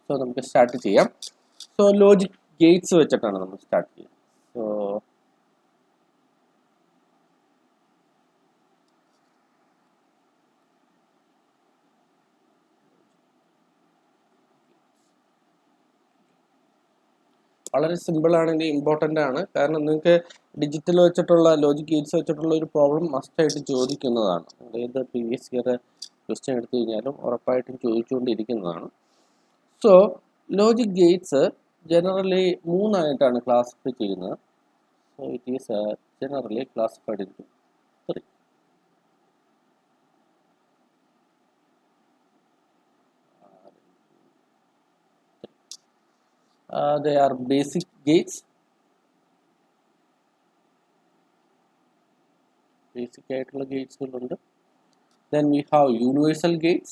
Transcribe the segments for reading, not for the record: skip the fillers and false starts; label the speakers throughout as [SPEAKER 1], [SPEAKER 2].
[SPEAKER 1] So നമുക്ക് start ചെയ്യാം. So logic Gates വെച്ചിട്ടാണ് നമ്മൾ സ്റ്റാർട്ട് ചെയ്യുക. സോ വളരെ സിമ്പിൾ ആണെങ്കിൽ ഇമ്പോർട്ടൻ്റ് ആണ്. കാരണം നിങ്ങൾക്ക് ഡിജിറ്റൽ വെച്ചിട്ടുള്ള ലോജിക് ഗേറ്റ്സ് വെച്ചിട്ടുള്ള ഒരു പ്രോബ്ലം മസ്റ്റായിട്ട് ചോദിക്കുന്നതാണ്. ഏത് പ്രീവിയസ് ഇയർ ക്വസ്റ്റ്യൻ എടുത്തു കഴിഞ്ഞാലും ഉറപ്പായിട്ടും ചോദിച്ചുകൊണ്ടിരിക്കുന്നതാണ്. സോ ലോജിക് ഗേറ്റ്സ് ജനറലി 3 ആയിട്ടാണ് ക്ലാസിഫൈ ചെയ്യുന്നത്. So it is generally classified into 3. They are basic gates. Basic ആയിട്ടുള്ള ഗേറ്റ്സുകളുണ്ട്. Then we have universal gates.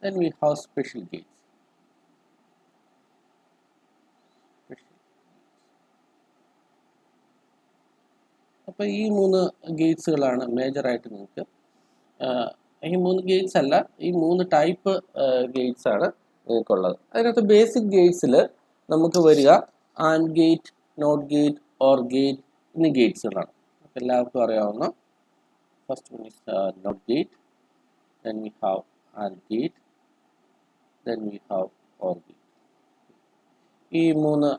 [SPEAKER 1] Then we have special gates. അപ്പോൾ ഈ 3 ഗേറ്റ്സുകളാണ് മേജറായിട്ട് നിങ്ങൾക്ക്. ഈ 3 ഗേറ്റ്സ് അല്ല, ഈ 3 ടൈപ്പ് ഗേറ്റ്സ് ആണ് നിങ്ങൾക്കുള്ളത്. അതിനകത്ത് ബേസിക് ഗേറ്റ്സിൽ നമുക്ക് വരിക and gate, not gate, or gate എന്നീ ഗേറ്റ്സുകളാണ്. എല്ലാവർക്കും അറിയാവുന്ന first one is not gate, then we have AND gate, then we have OR gate. ഈ 3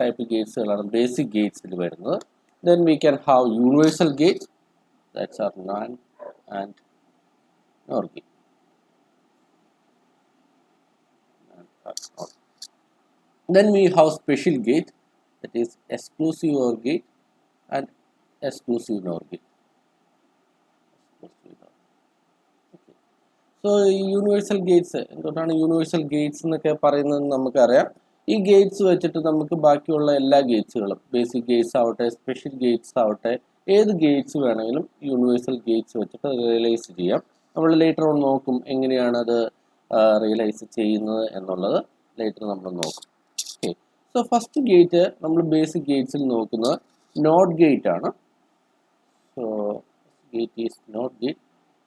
[SPEAKER 1] ടൈപ്പ് ഗേറ്റ്സുകളാണ് ബേസിക് ഗേറ്റ്സിൽ വരുന്നത്. Then we can have universal gates, that's our NAND and NOR gate. Then we have special gate, that is exclusive OR gate and exclusive NOR gate. So ഈ universal Gates എന്തുകൊണ്ടാണ് universal Gates എന്നൊക്കെ പറയുന്നത് നമുക്കറിയാം. ഈ Gates വെച്ചിട്ട് നമുക്ക് ബാക്കിയുള്ള എല്ലാ ഗേറ്റ്സുകളും, ബേസിക് ഗേറ്റ്സ് ആവട്ടെ, സ്പെഷ്യൽ ഗേറ്റ്സ് ആവട്ടെ, ഏത് ഗേറ്റ്സ് വേണമെങ്കിലും യൂണിവേഴ്സൽ ഗേറ്റ്സ് വെച്ചിട്ട് റിയലൈസ് ചെയ്യാം. നമ്മൾ ലേറ്റർ ഓൺ നോക്കും എങ്ങനെയാണ് അത് റിയലൈസ് ചെയ്യുന്നത് എന്നുള്ളത് ലേറ്റർ നമ്മൾ നോക്കും. ഓക്കെ, സോ ഫസ്റ്റ് ഗേറ്റ് നമ്മൾ ബേസിക് ഗേറ്റ്സിൽ നോക്കുന്നത് നോട്ട് ഗേറ്റ് ആണ്. So gate is not gate.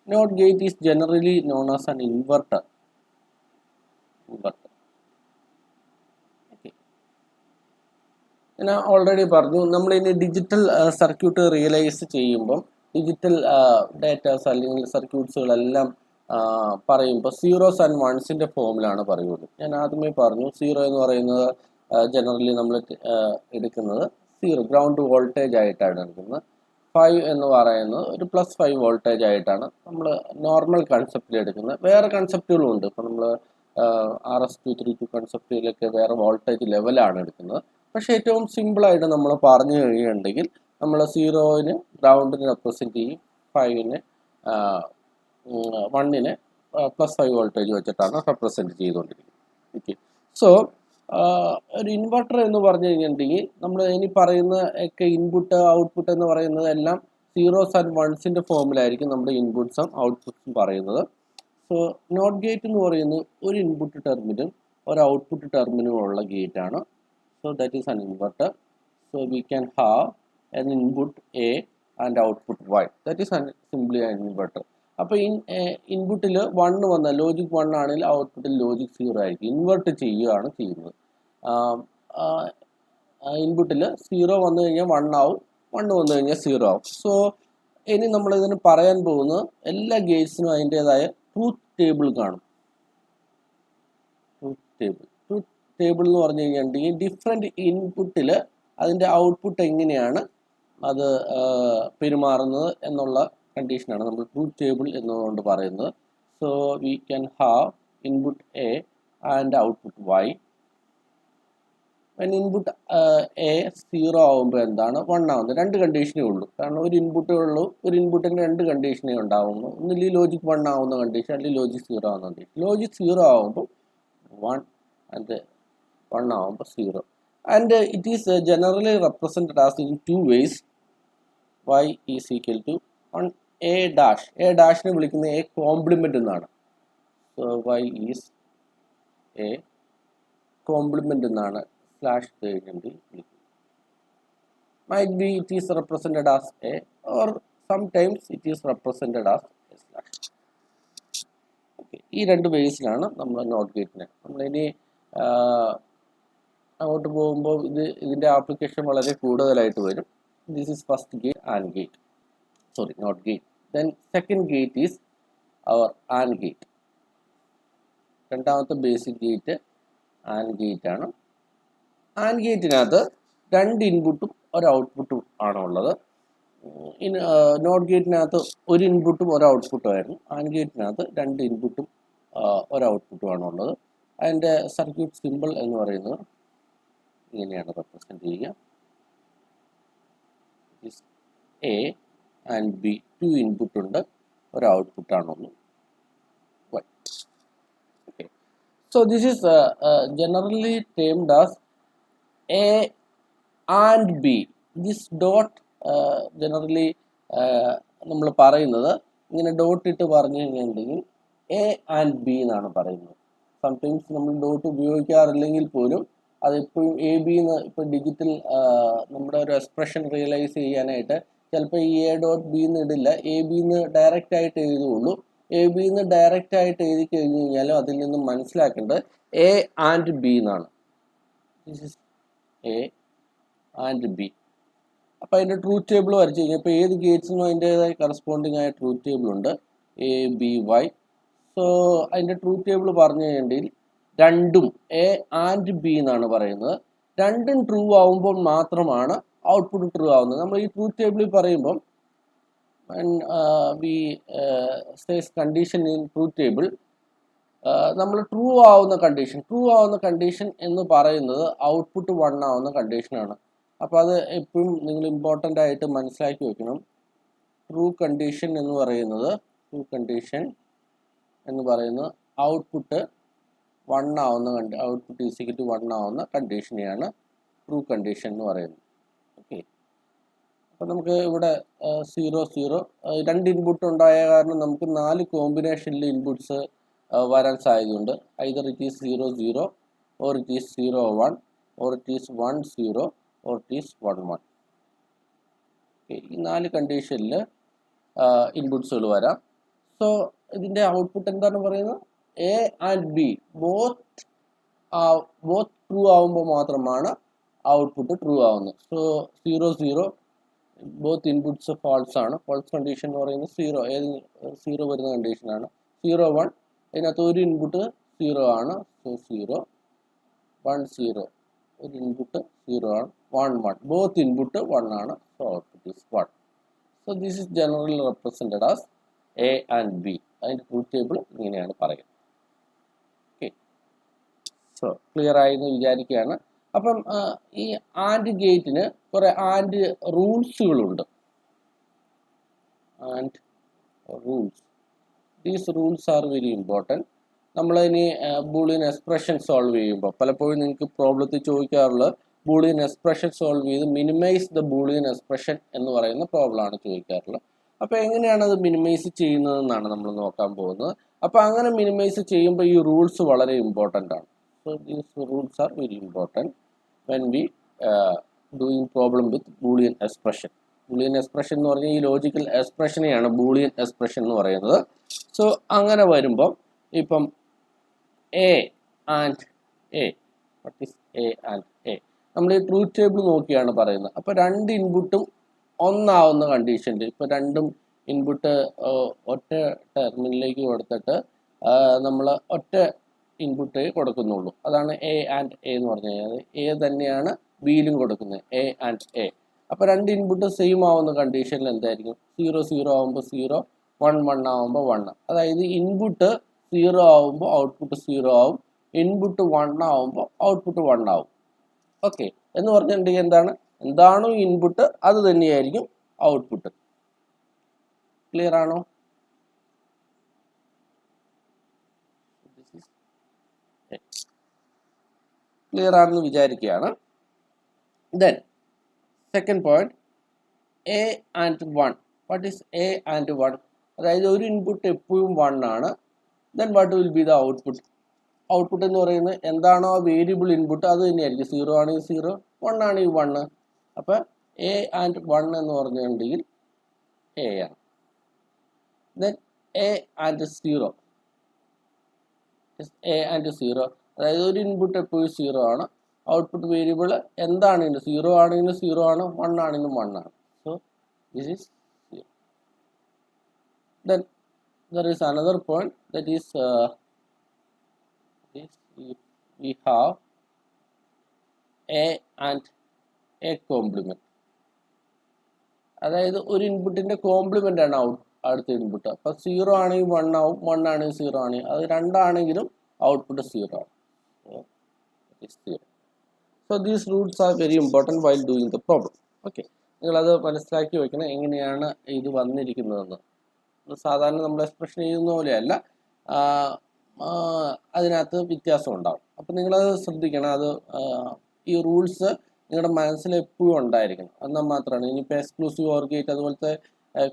[SPEAKER 1] NOT gate is generally known as an inverter. Okay. ഞാൻ ഓൾറെഡി പറഞ്ഞു, നമ്മൾ ഇനി ഡിജിറ്റൽ സർക്യൂട്ട് റിയലൈസ് ചെയ്യുമ്പം ഡിജിറ്റൽ ഡേറ്റാസ് അല്ലെങ്കിൽ സർക്യൂട്ട്സുകളെല്ലാം പറയുമ്പോൾ സീറോസ് ആൻഡ് വൺസിൻ്റെ ഫോമിലാണ് പറയുന്നത്. ഞാൻ ആദ്യമേ പറഞ്ഞു, സീറോ എന്ന് പറയുന്നത് ജനറലി നമ്മൾ എടുക്കുന്നത് ഗ്രൗണ്ട് വോൾട്ടേജ് ആയിട്ടാണ് എടുക്കുന്നത്. 5 എന്ന് പറയുന്നത് ഒരു +5 വോൾട്ടേജ് ആയിട്ടാണ് നമ്മൾ നോർമൽ കൺസെപ്റ്റിൽ എടുക്കുന്നത്. വേറെ കൺസെപ്റ്റുകളും ഉണ്ട്. ഇപ്പോൾ നമ്മൾ RS-232 കൺസെപ്റ്റിലൊക്കെ വേറെ വോൾട്ടേജ് ലെവലാണ് എടുക്കുന്നത്. പക്ഷേ ഏറ്റവും സിമ്പിളായിട്ട് നമ്മൾ പറഞ്ഞു കഴിയുന്നുണ്ടെങ്കിൽ നമ്മൾ 0-ന് ഗ്രൗണ്ടിന് റെപ്രസെൻറ്റ് ചെയ്യും, 5-ന് 1-ന് +5 വോൾട്ടേജ് വെച്ചിട്ടാണ് റെപ്രസെൻറ്റ് ചെയ്തുകൊണ്ടിരിക്കുന്നത്. ഓക്കെ, സോ ഒരു ഇൻവെർട്ടർ എന്ന് പറഞ്ഞു കഴിഞ്ഞിട്ടുണ്ടെങ്കിൽ നമ്മൾ ഇനി പറയുന്ന ഒക്കെ ഇൻപുട്ട് ഔട്ട്പുട്ട് എന്ന് പറയുന്നത് എല്ലാം സീറോസ് ആൻഡ് വൺസിൻ്റെ ഫോമിലായിരിക്കും നമ്മുടെ ഇൻപുട്ട്സും ഔട്ട്പുട്ട്സും പറയുന്നത്. സോ നോട്ട് ഗേറ്റ് എന്ന് പറയുന്നത് ഒരു ഇൻപുട്ട് ടെർമിനും ഒരു ഔട്ട്പുട്ട് ടെർമിനും ഉള്ള ഗേറ്റ് ആണ്. So that is an inverter. So we can have an input A and output Y. That is simply an inverter. അപ്പോൾ ഇൻപുട്ടിൽ 1 വന്നാൽ ലോജിക് 1 ആണെങ്കിൽ ഔട്ട്പുട്ടിൽ ലോജിക് 0 ആയിരിക്കും. ഇൻവെർട്ട് ചെയ്യുകയാണ് ചെയ്യുന്നത്. ഇൻപുട്ടിൽ 0 വന്നു കഴിഞ്ഞാൽ 1 ആവും, 1 വന്നു കഴിഞ്ഞാൽ 0 ആവും. സോ ഇനി നമ്മളിതിന് പറയാൻ പോകുന്നത് എല്ലാ ഗേറ്റ്സിനും അതിൻ്റേതായ ട്രൂത്ത് ടേബിൾ കാണും. ട്രൂത്ത് ടേബിൾ എന്ന് പറഞ്ഞു കഴിഞ്ഞിട്ടുണ്ടെങ്കിൽ ഡിഫറെൻറ്റ് ഇൻപുട്ടിൽ അതിൻ്റെ ഔട്ട്പുട്ട് എങ്ങനെയാണ് അത് പെരുമാറുന്നത് എന്നുള്ള കണ്ടീഷനാണ് നമ്മൾ ട്രൂത്ത് ടേബിൾ എന്നുകൊണ്ട് പറയുന്നത്. So we can have input A and output Y. Input A 0 ആകുമ്പോൾ എന്താണ് 1 ആവുന്നത്? 2 കണ്ടീഷനേ ഉള്ളൂ. കാരണം ഒരു ഇൻപുട്ടേ ഉള്ളൂ, ഒരു ഇൻപുട്ടിന് 2 കണ്ടീഷനേ ഉണ്ടാവുന്നു. ഒന്നില്ലെങ്കിൽ ലോജിക് 1 ആവുന്ന കണ്ടീഷൻ, അല്ലെങ്കിൽ ലോജിക് 0 ആവുന്ന കണ്ടീഷൻ. ലോജിക് 0 ആകുമ്പോൾ 1 ആൻഡ് 1 ആകുമ്പോൾ 0. And it is generally represented as in 2 ways. Y is equal to 1 A dash. A dashനെ വിളിക്കുന്നത് A കോംപ്ലിമെൻ്റ് എന്നാണ്. So Y is A compliment എന്നാണ് സ്ലാഷ് കഴിഞ്ഞിട്ട് വിളിക്കുന്നത്. Might be it is represented as A, or sometimes it is represented as A slash. Okay, ഈ രണ്ട് ബേസിലാണ് നമ്മൾ not ഗേറ്റിനെ. നമ്മളിനി അങ്ങോട്ട് പോകുമ്പോൾ ഇതിൻ്റെ ആപ്ലിക്കേഷൻ വളരെ കൂടുതലായിട്ട് വരും. This is first gate, and gate, sorry not gate. Then second gate is our and gate. രണ്ടാമത്തെ ബേസിക് ഗേറ്റ് ആൻഡ് ഗേറ്റ് ആണ്. ആൻഡ് ഗേറ്റിനകത്ത് രണ്ട് ഇൻപുട്ടും ഒരു ഔട്ട്പുട്ടും ആണുള്ളത്. നോട്ട് ഗേറ്റിനകത്ത് ഒരു ഇൻപുട്ടും ഒരു ഔട്ട്പുട്ടും ആയിരുന്നു. ആൻഡ് ഗേറ്റിനകത്ത് രണ്ട് ഇൻപുട്ടും ഒരു ഔട്ട്പുട്ടും ആണുള്ളത്. അതിൻ്റെ സർക്യൂട്ട് സിമ്പിൾ എന്ന് പറയുന്നത് ഇങ്ങനെയാണ് റെപ്രസെൻറ്റ് ചെയ്യുക. A and B, two input ഉണ്ട്, ഒരു ഔട്ട്പുട്ട് ആണുള്ളൂ. Okay, so this is generally termed as A and B. This dot generally നമ്മൾ പറയുന്നത് ഇങ്ങനെ ഡോട്ട് ഇട്ട് പറഞ്ഞു കഴിഞ്ഞിട്ടുണ്ടെങ്കിൽ എ ആൻഡ് ബി എന്നാണ് പറയുന്നത്. സംടൈംസ് നമ്മൾ ഡോട്ട് ഉപയോഗിക്കാറില്ലെങ്കിൽ പോലും അതെപ്പോഴും എ ബി എന്ന്, ഇപ്പോൾ ഡിജിറ്റൽ നമ്മുടെ ഒരു എക്സ്പ്രഷൻ റിയലൈസ് ചെയ്യാനായിട്ട് ചിലപ്പോൾ ഈ എ ഡോട്ട് ബി എന്ന് ഇടില്ല, എ ബി എന്ന് ഡയറക്റ്റ് ആയിട്ട് എഴുതുകയുള്ളൂ. എ ബി എന്ന് ഡയറക്റ്റ് ആയിട്ട് എഴുതി കഴിഞ്ഞ് കഴിഞ്ഞാലും അതിൽ നിന്നും മനസ്സിലാക്കേണ്ടത് എ ആൻഡ് ബി എന്നാണ്. This is A and B. അപ്പോൾ അതിൻ്റെ ട്രൂത്ത് ടേബിൾ വരച്ച് കഴിഞ്ഞാൽ ഇപ്പോൾ ഏത് ഗേറ്റ്സിനും അതിൻ്റേതായ കറസ്പോണ്ടിങ് ആയ ട്രൂത്ത് ടേബിൾ ഉണ്ട്, എ ബി വൈ. സോ അതിൻ്റെ ട്രൂത്ത് ടേബിൾ പറഞ്ഞു കഴിഞ്ഞിട്ടുണ്ടെങ്കിൽ രണ്ടും എ ആൻഡ് ബി എന്നാണ് പറയുന്നത്. രണ്ടും ട്രൂ ആവുമ്പോൾ മാത്രമാണ് ഔട്ട്പുട്ട് ട്രൂ ആവുന്നത്. നമ്മൾ ഈ ട്രൂത്ത് ടേബിളിൽ പറയുമ്പം we says condition in truth table, നമ്മൾ ട്രൂ ആവുന്ന കണ്ടീഷൻ എന്ന് പറയുന്നത് ഔട്ട്പുട്ട് 1 ആവുന്ന കണ്ടീഷനാണ്. അപ്പോൾ അത് എപ്പോഴും നിങ്ങൾ ഇമ്പോർട്ടൻ്റ് ആയിട്ട് മനസ്സിലാക്കി വെക്കണം. ട്രൂ കണ്ടീഷൻ എന്ന് പറയുന്നത് ഔട്ട്പുട്ട് 1 ആവുന്ന ഔട്ട്പുട്ട് ഈസിക്കൽ ടു 1 ആവുന്ന കണ്ടീഷനെയാണ് ട്രൂ കണ്ടീഷൻ എന്ന് പറയുന്നത്. ഓക്കെ, അപ്പോൾ നമുക്ക് ഇവിടെ 0 0 രണ്ട് ഇൻപുട്ട് ഉണ്ടായ കാരണം നമുക്ക് 4 കോമ്പിനേഷനിൽ ഇൻപുട്ട്സ് വരാൻ സാധ്യതയുണ്ട്. Either it is 0 0, or it is 0 1, or it is 1 0, or it is 1 1. Okay, ഈ 4 കണ്ടീഷനിൽ ഇൻപുട്ട്സുകൾ വരാം. സോ ഇതിൻ്റെ ഔട്ട്പുട്ട് എന്താണ് പറയുന്നത്? A and B both true ആവുമ്പോൾ മാത്രമാണ് ഔട്ട്പുട്ട് ട്രൂ ആവുന്നത്. സോ 0 0 ബോത്ത് ഇൻപുട്ട്സ് ഫാൾസ് ആണ്. ഫാൾസ് കണ്ടീഷൻ എന്ന് പറയുന്നത് 0, ഏത് 0 വരുന്ന കണ്ടീഷനാണ്. 0 1, അതിനകത്ത് ഒരു ഇൻപുട്ട് 0 ആണ്. സോ 0 1 0, ഒരു ഇൻപുട്ട് 0 ആണ്. 1 1, ബോത്ത് ഇൻപുട്ട് 1 ആണ്. So output is 1. So this is generally represented as A and B. അതിൻ്റെ ട്രൂത്ത് ടേബിൾ ഇങ്ങനെയാണ് പറയുന്നത്. ഓക്കെ, സോ ക്ലിയർ ആയെന്ന് വിചാരിക്കുകയാണ്. അപ്പം ഈ ആൻഡ് ഗേറ്റിന് കുറേ ആൻഡ് റൂൾസുകളുണ്ട്. These rules are very important. നമ്മളിനി ബൂളിയൻ എക്സ്പ്രഷൻ സോൾവ് ചെയ്യുമ്പോൾ പലപ്പോഴും നിങ്ങൾക്ക് പ്രോബ്ലത്തിൽ ചോദിക്കാറുള്ളത് ബൂളിയൻ എക്സ്പ്രഷൻ സോൾവ് ചെയ്ത് മിനിമൈസ് ദ ബൂളിയൻ എക്സ്പ്രഷൻ എന്ന് പറയുന്ന പ്രോബ്ലമാണ് ചോദിക്കാറുള്ളത്. അപ്പോൾ എങ്ങനെയാണ് അത് മിനിമൈസ് ചെയ്യുന്നതെന്നാണ് നമ്മൾ നോക്കാൻ പോകുന്നത്. അപ്പോൾ അങ്ങനെ മിനിമൈസ് ചെയ്യുമ്പോൾ ഈ റൂൾസ് വളരെ ഇമ്പോർട്ടൻ്റ് ആണ്. So these rules are very important when we doing problem with Boolean expression. Boolean expression എന്ന് പറഞ്ഞാൽ ഈ ലോജിക്കൽ എക്സ്പ്രഷനെയാണ് ബൂളിയൻ എക്സ്പ്രഷൻ എന്ന് പറയുന്നത്. സോ അങ്ങനെ വരുമ്പം ഇപ്പം A and A, what is A and A? നമ്മൾ ഈ ട്രൂത്ത് ടേബിൾ നോക്കിയാണ് പറയുന്നത്. അപ്പോൾ രണ്ട് ഇൻപുട്ടും ഒന്നാവുന്ന കണ്ടീഷനിൽ, ഇപ്പോൾ രണ്ടും ഇൻപുട്ട് ഒറ്റ ടെർമിനലിലേക്ക് കൊടുത്തിട്ട് നമ്മൾ ഒറ്റ ഇൻപുട്ടേ കൊടുക്കുന്നുള്ളൂ. അതാണ് എ ആൻഡ് എ എന്ന് പറഞ്ഞു കഴിഞ്ഞാൽ. എ തന്നെയാണ് ബിയിലും കൊടുക്കുന്നത്, എ ആൻഡ് എ. അപ്പോൾ രണ്ട് ഇൻപുട്ട് സെയിം ആവുന്ന കണ്ടീഷനിൽ എന്തായിരിക്കും? 0 0 ആവുമ്പോൾ 0, 1 1 ആവുമ്പോൾ 1. അതായത് ഇൻപുട്ട് 0 ആവുമ്പോൾ ഔട്ട്പുട്ട് 0 ആവും, ഇൻപുട്ട് 1 ആവുമ്പോൾ ഔട്ട്പുട്ട് 1 ആവും. ഓക്കെ, എന്ന് പറഞ്ഞിട്ടുണ്ടെങ്കിൽ എന്താണോ ഇൻപുട്ട് അത് തന്നെയായിരിക്കും ഔട്ട്പുട്ട്. ക്ലിയർ ആണോ? ക്ലിയർ ആണെന്ന് വിചാരിക്കുകയാണ്. Then second point, A and 1. What is A and 1? അതായത് ഒരു ഇൻപുട്ട് എപ്പോഴും 1 ആണ്. Then what will be the output? Output എന്ന് പറയുന്നത് എന്താണോ വേരിയബിൾ ഇൻപുട്ട് അത് തന്നെയായിരിക്കും. 0 ആണെങ്കിൽ 0, 1 ആണെങ്കിൽ 1. അപ്പോൾ എ ആൻഡ് 1 എന്ന് പറഞ്ഞിട്ടുണ്ടെങ്കിൽ എ ആണ്. Then A and 0. A and zero. അതായത് ഒരു ഇൻപുട്ട് എപ്പോഴും സീറോ ആണ്. ഔട്ട്പുട്ട് വേരിയബിൾ എന്താണെങ്കിലും സീറോ ആണെങ്കിലും സീറോ ആണ്, 1 ആണെങ്കിലും 1 ആണ്. So this is zero. Then there is another point, that is we have a and a complement. അതായത് ഒരു ഇൻപുട്ടിന്റെ കോംപ്ലിമെന്റ് ആണ് അടുത്ത ഇൻപുട്ട്. അപ്പൊ സീറോ ആണെങ്കിൽ 1 ആവും, 1 ആണെങ്കിൽ സീറോ ആണെങ്കിൽ, അത് രണ്ടാണെങ്കിലും ഔട്ട്പുട്ട് സീറോ ആണ്. So these rules are very important while doing the problem. Okay, നിങ്ങളത് മനസ്സിലാക്കി വെക്കണം എങ്ങനെയാണ് ഇത് വന്നിരിക്കുന്നതെന്ന്. സാധാരണ നമ്മൾ എക്സ്പ്രഷൻ ചെയ്യുന്ന പോലെയല്ല, അതിനകത്ത് വ്യത്യാസം ഉണ്ടാവും. അപ്പം നിങ്ങളത് ശ്രദ്ധിക്കണം. അത് ഈ റൂൾസ് നിങ്ങളുടെ മനസ്സിൽ എപ്പോഴും ഉണ്ടായിരിക്കണം. എന്നാൽ മാത്രമാണ് ഇനിയിപ്പോൾ എക്സ്ക്ലൂസീവ് ഓർ ഗേറ്റ് അതുപോലത്തെ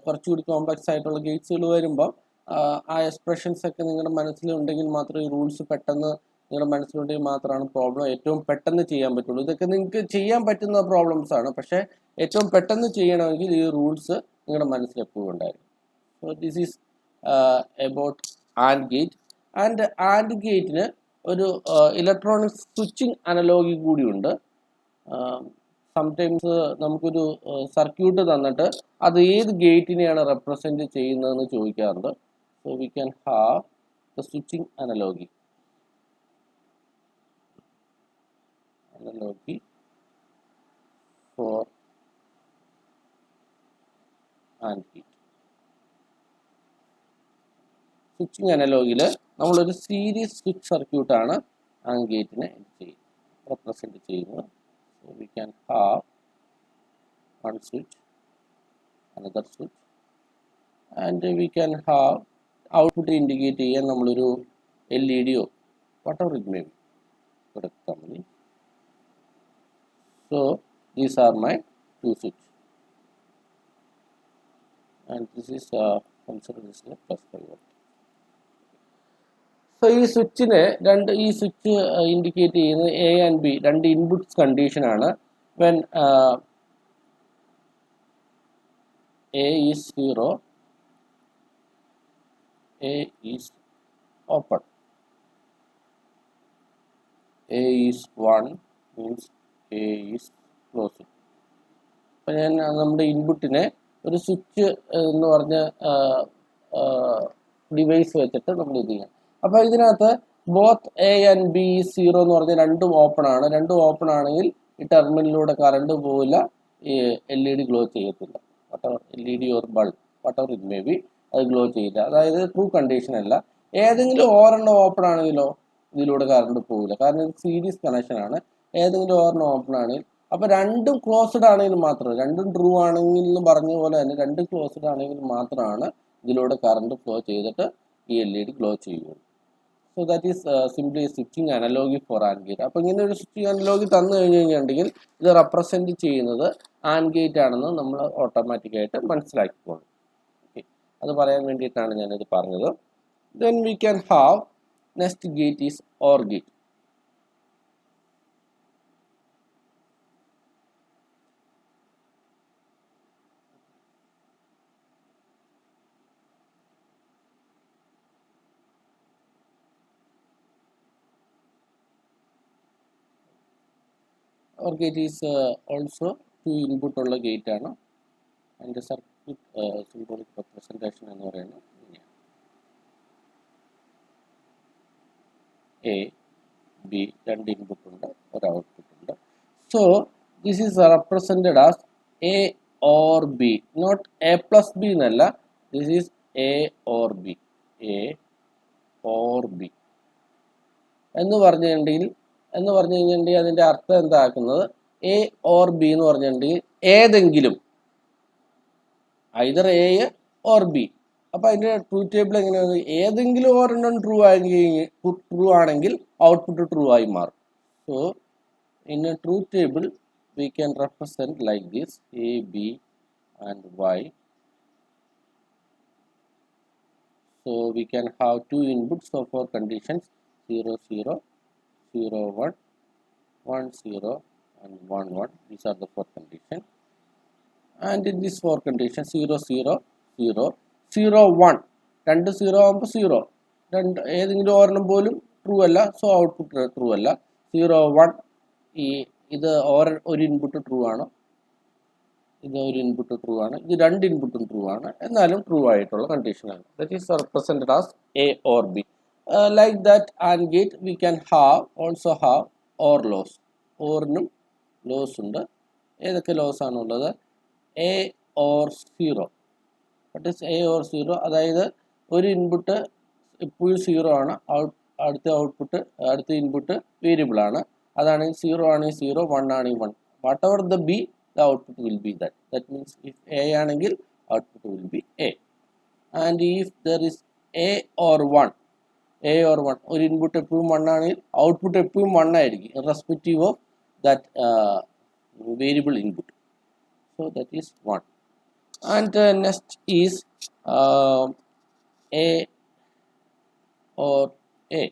[SPEAKER 1] കുറച്ചുകൂടി കോംപ്ലക്സ് ആയിട്ടുള്ള ഗേറ്റ്സുകൾ വരുമ്പോൾ ആ എക്സ്പ്രഷൻസ് ഒക്കെ നിങ്ങളുടെ മനസ്സിലുണ്ടെങ്കിൽ മാത്രമേ ഈ റൂൾസ് പെട്ടെന്ന് നിങ്ങളുടെ മനസ്സിലുണ്ടെങ്കിൽ മാത്രമാണ് പ്രോബ്ലം ഏറ്റവും പെട്ടെന്ന് ചെയ്യാൻ പറ്റുള്ളൂ. ഇതൊക്കെ നിങ്ങൾക്ക് ചെയ്യാൻ പറ്റുന്ന പ്രോബ്ലംസ് ആണ്, പക്ഷേ ഏറ്റവും പെട്ടെന്ന് ചെയ്യണമെങ്കിൽ ഈ റൂൾസ് നിങ്ങളുടെ മനസ്സിൽ എപ്പോഴും ഉണ്ടായിരിക്കും. So this is about AND gate. And AND ഗേറ്റിന് ഒരു ഇലക്ട്രോണിക് സ്വിച്ചിങ് അനലോഗി കൂടിയുണ്ട്. സംടൈംസ് നമുക്കൊരു സർക്യൂട്ട് തന്നിട്ട് അത് ഏത് ഗേറ്റിനെയാണ് റെപ്രസെന്റ് ചെയ്യുന്നതെന്ന് ചോദിക്കാറുണ്ട്. So we can have the switching analogy for AND gate. Switching അനലോഗിൽ നമ്മളൊരു സീരീസ് സ്വിച്ച് സർക്യൂട്ടാണ് AND ഗേറ്റിനെ റെപ്രസെന്റ് ചെയ്യുന്നത്. So we can have one switch, another switch, and we can have output indicate ചെയ്യാൻ നമ്മളൊരു LED യോ whatever it may be കൊടുത്താൽ മതി. So these are my two switch and this is consider this +5 volt. So ഈ സ്വിച്ചിന് ഈ switch indicate ചെയ്യുന്നത് A and B രണ്ട് ഇൻപുട്ട്സ് കണ്ടീഷനാണ്. When A is 0, A is open, A is 1 means A is closed. അപ്പം ഞാൻ നമ്മുടെ ഇൻപുട്ടിനെ ഒരു സ്വിച്ച് എന്ന് പറഞ്ഞ ഡിവൈസ് വെച്ചിട്ട് നമ്മൾ ഇത് ചെയ്യാം. അപ്പോൾ ഇതിനകത്ത് ബോത്ത് എ ആൻഡ് ബി 0 എന്ന് പറഞ്ഞാൽ രണ്ടും ഓപ്പൺ ആണ്. രണ്ടും ഓപ്പൺ ആണെങ്കിൽ ഈ ടെർമിനലിലൂടെ കറണ്ട് പോവില്ല, ഈ LED ഗ്ലോ ചെയ്യത്തില്ല. വട്ടവർ LED or bulb വട്ടവർ it may be അത് ഗ്ലോ ചെയ്യില്ല. അതായത് ട്രൂ കണ്ടീഷൻ അല്ല. ഏതെങ്കിലും ഒരെണ്ണം ഓപ്പൺ ആണെങ്കിലോ ഇതിലൂടെ കറണ്ട് പോവില്ല, കാരണം ഇത് സീരീസ് കണക്ഷൻ ആണ്. ഏതെങ്കിലും ഒരെണ്ണം ഓപ്പൺ ആണെങ്കിൽ, അപ്പോൾ രണ്ടും ക്ലോസ്ഡ് ആണെങ്കിൽ മാത്രം, രണ്ടും ട്രൂ ആണെങ്കിൽ എന്ന് പറഞ്ഞ പോലെ തന്നെ രണ്ടും ക്ലോസ്ഡ് ആണെങ്കിൽ മാത്രമാണ് ഇതിലൂടെ കറണ്ട് ഫ്ലോ ചെയ്തിട്ട് ഈ LED ഗ്ലോ ചെയ്യുള്ളൂ. So that is simply switching analogy for AND gate. അപ്പോൾ ഇങ്ങനെ ഒരു സ്വിച്ചിങ് അനലോഗി തന്നു കഴിഞ്ഞിട്ടുണ്ടെങ്കിൽ ഇത് റെപ്രസെന്റ് ചെയ്യുന്നത് AND ഗേറ്റ് ആണെന്ന് നമ്മൾ ഓട്ടോമാറ്റിക്കായിട്ട് മനസ്സിലാക്കിക്കോളും. ഓക്കെ, അത് പറയാൻ വേണ്ടിയിട്ടാണ് ഞാനിത് പറഞ്ഞത്. Then we can have next gate is OR gate. OR gate is also 2 input ഉള്ള ഗേറ്റ് ആണ്. അതിൻ്റെ സർക്യൂട്ട് സിംബോളിക് റെപ്രസെൻറ്റേഷൻ എന്ന് പറയുന്നത് ഇങ്ങനെയാണ്. എ ബി രണ്ട് ഇൻപുട്ട് ഉണ്ട്, ഒരു ഔട്ട്പുട്ട് ഉണ്ട്. So this is represented as A or B, not A plus B എന്നല്ല, this is A or B, A or B എന്ന് പറഞ്ഞിട്ടുണ്ടെങ്കിൽ അതിൻ്റെ അർത്ഥം എന്താക്കുന്നത്, എ ഓർ ബി എന്ന് പറഞ്ഞിട്ടുണ്ടെങ്കിൽ ഏതെങ്കിലും ഐദർ എ ഓർ ബി. അപ്പോൾ അതിൻ്റെ ട്രൂത്ത് ടേബിൾ എങ്ങനെയാണ്, ഏതെങ്കിലും ഒരെണ്ണം ട്രൂ ആണെങ്കിൽ ഔട്ട്പുട്ട് ട്രൂ ആയി മാറും. So in a truth table we can represent like this, A B and Y. So we can have 2 inputs of 4 conditions 0 0 0 1 1 0 and 1 1. These are the 4 conditions, and in these 4 conditions 0 0 0 0 1 രണ്ട് 0 ആകുമ്പോൾ 0, രണ്ട് ഏതെങ്കിലും ഒരെണ്ണം പോലും true അല്ല, so output true അല്ല. 0 1 ഇത് ഒരു ഇൻപുട്ട് ട്രൂ ആണ്, ഇത് ഒരു ഇൻപുട്ട് ട്രൂ ആണ്, ഇത് രണ്ട് ഇൻപുട്ടും ട്രൂ ആണ്, എന്നാലും ട്രൂ ആയിട്ടുള്ള കണ്ടീഷനാണ്. That is represented as A or B. Like that and gate we can also have or laws. ഓറിനും ലോസ് ഉണ്ട്. ഏതൊക്കെ ലോസ് ആണുള്ളത്? A or 0. That is A or 0. അതായത് ഒരു ഇൻപുട്ട് എപ്പോഴും 0 ആണ്, അടുത്ത ഇൻപുട്ട് വേരിയബിൾ ആണ്. അതാണെങ്കിൽ 0 ആണെങ്കിൽ 0, 1 ആണെങ്കിൽ 1. What ever the B, the output will be that. That means if A ആണെങ്കിൽ output will be A. And if there is A or 1, ഒരു ഇൻപുട്ട് എപ്പോഴും 1 ആണെങ്കിൽ ഔട്ട്പുട്ട് എപ്പോഴും 1 ആയിരിക്കും, irrespective of that variable input. So that is 1. And next is A or A.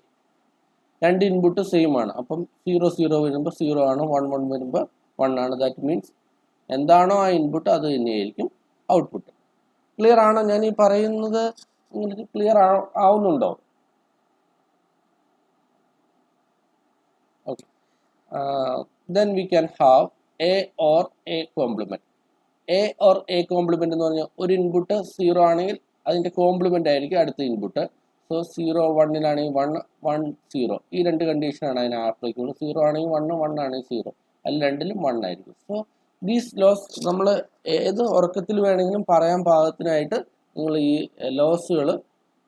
[SPEAKER 1] രണ്ട് input same ആണ്. അപ്പം 0 0 വരുമ്പോൾ 0 ആണ്, 1 1 വരുമ്പോൾ 1 ആണ്. ദാറ്റ് മീൻസ് എന്താണോ ആ ഇൻപുട്ട് അത് തന്നെയായിരിക്കും ഔട്ട്പുട്ട്. ക്ലിയർ ആണോ ഞാൻ ഈ പറയുന്നത്? നിങ്ങൾക്ക് ക്ലിയർ ആവുന്നുണ്ടോ? Okay. Then we can have A or A complement. A or A complement എന്ന് പറഞ്ഞാൽ ഒരു ഇൻപുട്ട് 0 ആണെങ്കിൽ അതിൻ്റെ കോംപ്ലിമെൻ്റ് ആയിരിക്കും അടുത്ത ഇൻപുട്ട്. സോ 0 1 1 1 0, ഈ രണ്ട് കണ്ടീഷനാണ് അതിന് ആപ്ലിക്കുള്ളൂ. 0 ആണെങ്കിൽ 1, 1 ആണെങ്കിൽ 0, അതിൽ രണ്ടിലും 1 ആയിരിക്കും. സോ ദീസ് ലോസ് നമ്മൾ ഏത് ഉറക്കത്തിൽ വേണമെങ്കിലും പറയാൻ പാകത്തിനായിട്ട് നിങ്ങൾ ഈ ലോസുകൾ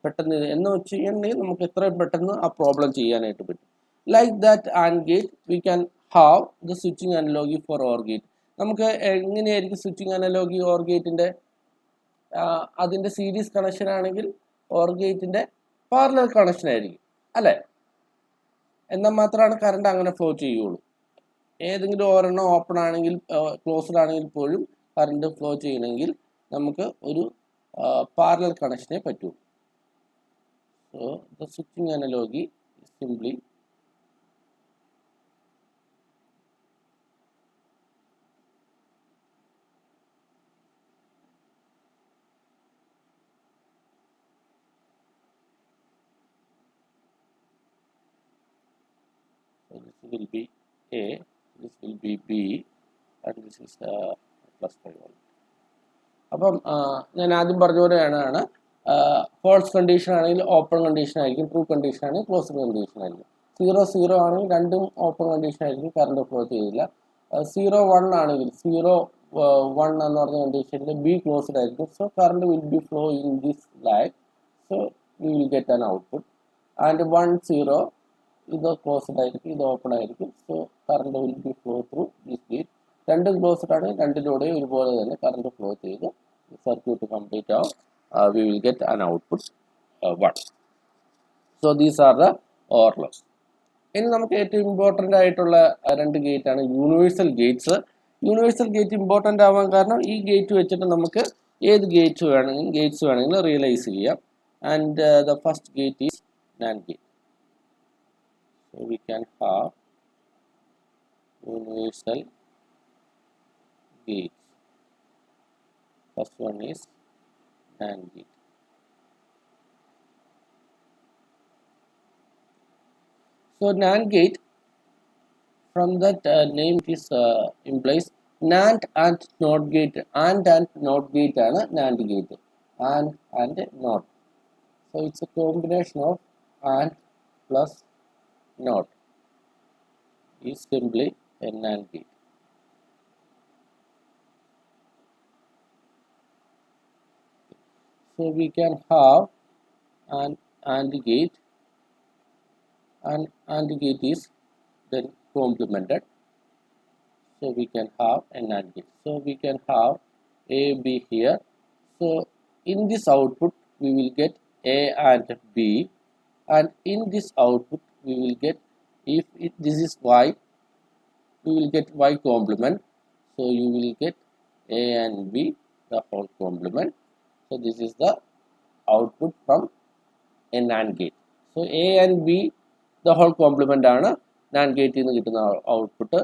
[SPEAKER 1] പെട്ടെന്ന് എന്ന് വെച്ച് കഴിഞ്ഞിട്ടുണ്ടെങ്കിൽ നമുക്ക് എത്രയും പെട്ടെന്ന് ആ പ്രോബ്ലം ചെയ്യാനായിട്ട് പറ്റും. Like that and gate we can have the switching analogy for or gate. നമുക്ക് എങ്ങനെയായിരിക്കും സ്വിച്ചിങ് അനലോഗി ഓർ ഗേറ്റിൻ്റെ? അതിൻ്റെ സീരീസ് കണക്ഷൻ ആണെങ്കിൽ ഓർ ഗേറ്റിൻ്റെ പാരലൽ കണക്ഷൻ ആയിരിക്കും അല്ലേ? എന്നാൽ മാത്രമാണ് കറണ്ട് അങ്ങനെ ഫ്ലോ ചെയ്യുള്ളൂ. ഏതെങ്കിലും ഒരെണ്ണം ഓപ്പൺ ആണെങ്കിൽ ക്ലോസ്ഡ് ആണെങ്കിൽ പോലും കറണ്ട് ഫ്ലോ ചെയ്യണമെങ്കിൽ നമുക്ക് ഒരു പാരലൽ കണക്ഷനേ പറ്റൂ. So the switching analogy simply this will be A, this will be B, and this is plus 5. അപ്പം ഞാൻ ആദ്യം പറഞ്ഞ പോലെയാണ്, ഫോൾസ് കണ്ടീഷൻ ആണെങ്കിൽ ഓപ്പൺ കണ്ടീഷൻ ആയിരിക്കും, ട്രൂ കണ്ടീഷൻ ആണെങ്കിൽ ക്ലോസ്ഡ് കണ്ടീഷൻ ആയിരിക്കും. 0 0 ആണെങ്കിൽ രണ്ടും ഓപ്പൺ കണ്ടീഷൻ ആയിരിക്കും, കറണ്ട് ഫ്ലോ ചെയ്യില്ല. 0 1 ആണെങ്കിൽ 0 1 എന്ന് പറഞ്ഞ കണ്ടീഷനിൽ ബി ക്ലോസ്ഡ് ആയിരിക്കും. So current will be flow in this line. So we will get an output. And 1 0 ഇത് ക്ലോസ്ഡ് ആയിരിക്കും, ഇത് ഓപ്പൺ ആയിരിക്കും. So current will be flow through this gate. രണ്ടും ക്ലോസ്ഡ് ആണെങ്കിൽ രണ്ടിലൂടെയും ഒരുപോലെ തന്നെ കറണ്ട് ഫ്ലോ ചെയ്ത് സർക്യൂട്ട് കംപ്ലീറ്റ് ആവും. We will get an output 1. So these are the or laws. ഇനി നമുക്ക് ഏറ്റവും ഇമ്പോർട്ടൻ്റ് ആയിട്ടുള്ള രണ്ട് ഗേറ്റ് ആണ് universal gates. Universal gate important ആവാൻ കാരണം ഈ ഗേറ്റ് വെച്ചിട്ട് നമുക്ക് ഏത് ഗേറ്റ്സ് വേണമെങ്കിലും റിയലൈസ് ചെയ്യാം. And the first gate is NAND gate. So we can have universal gates. First one is NAND gate. So NAND gate, from that name is implies NAND and NOT gate. And NOT gate ആണ് NAND gate. And NOT. So it's a combination of and plus NOT is simply a NAND gate. So we can have an AND gate, and AND gate is then complemented. So we can have a NAND gate. So we can have A, B here. So in this output we will get A and B, and in this output we will get, if this is Y, we will get Y complement. So you will get A and B the whole complement. So this is the output from a NAND gate. So A and B the whole complement ആണ് NAND ഗേറ്റിൽ നിന്ന് കിട്ടുന്ന output.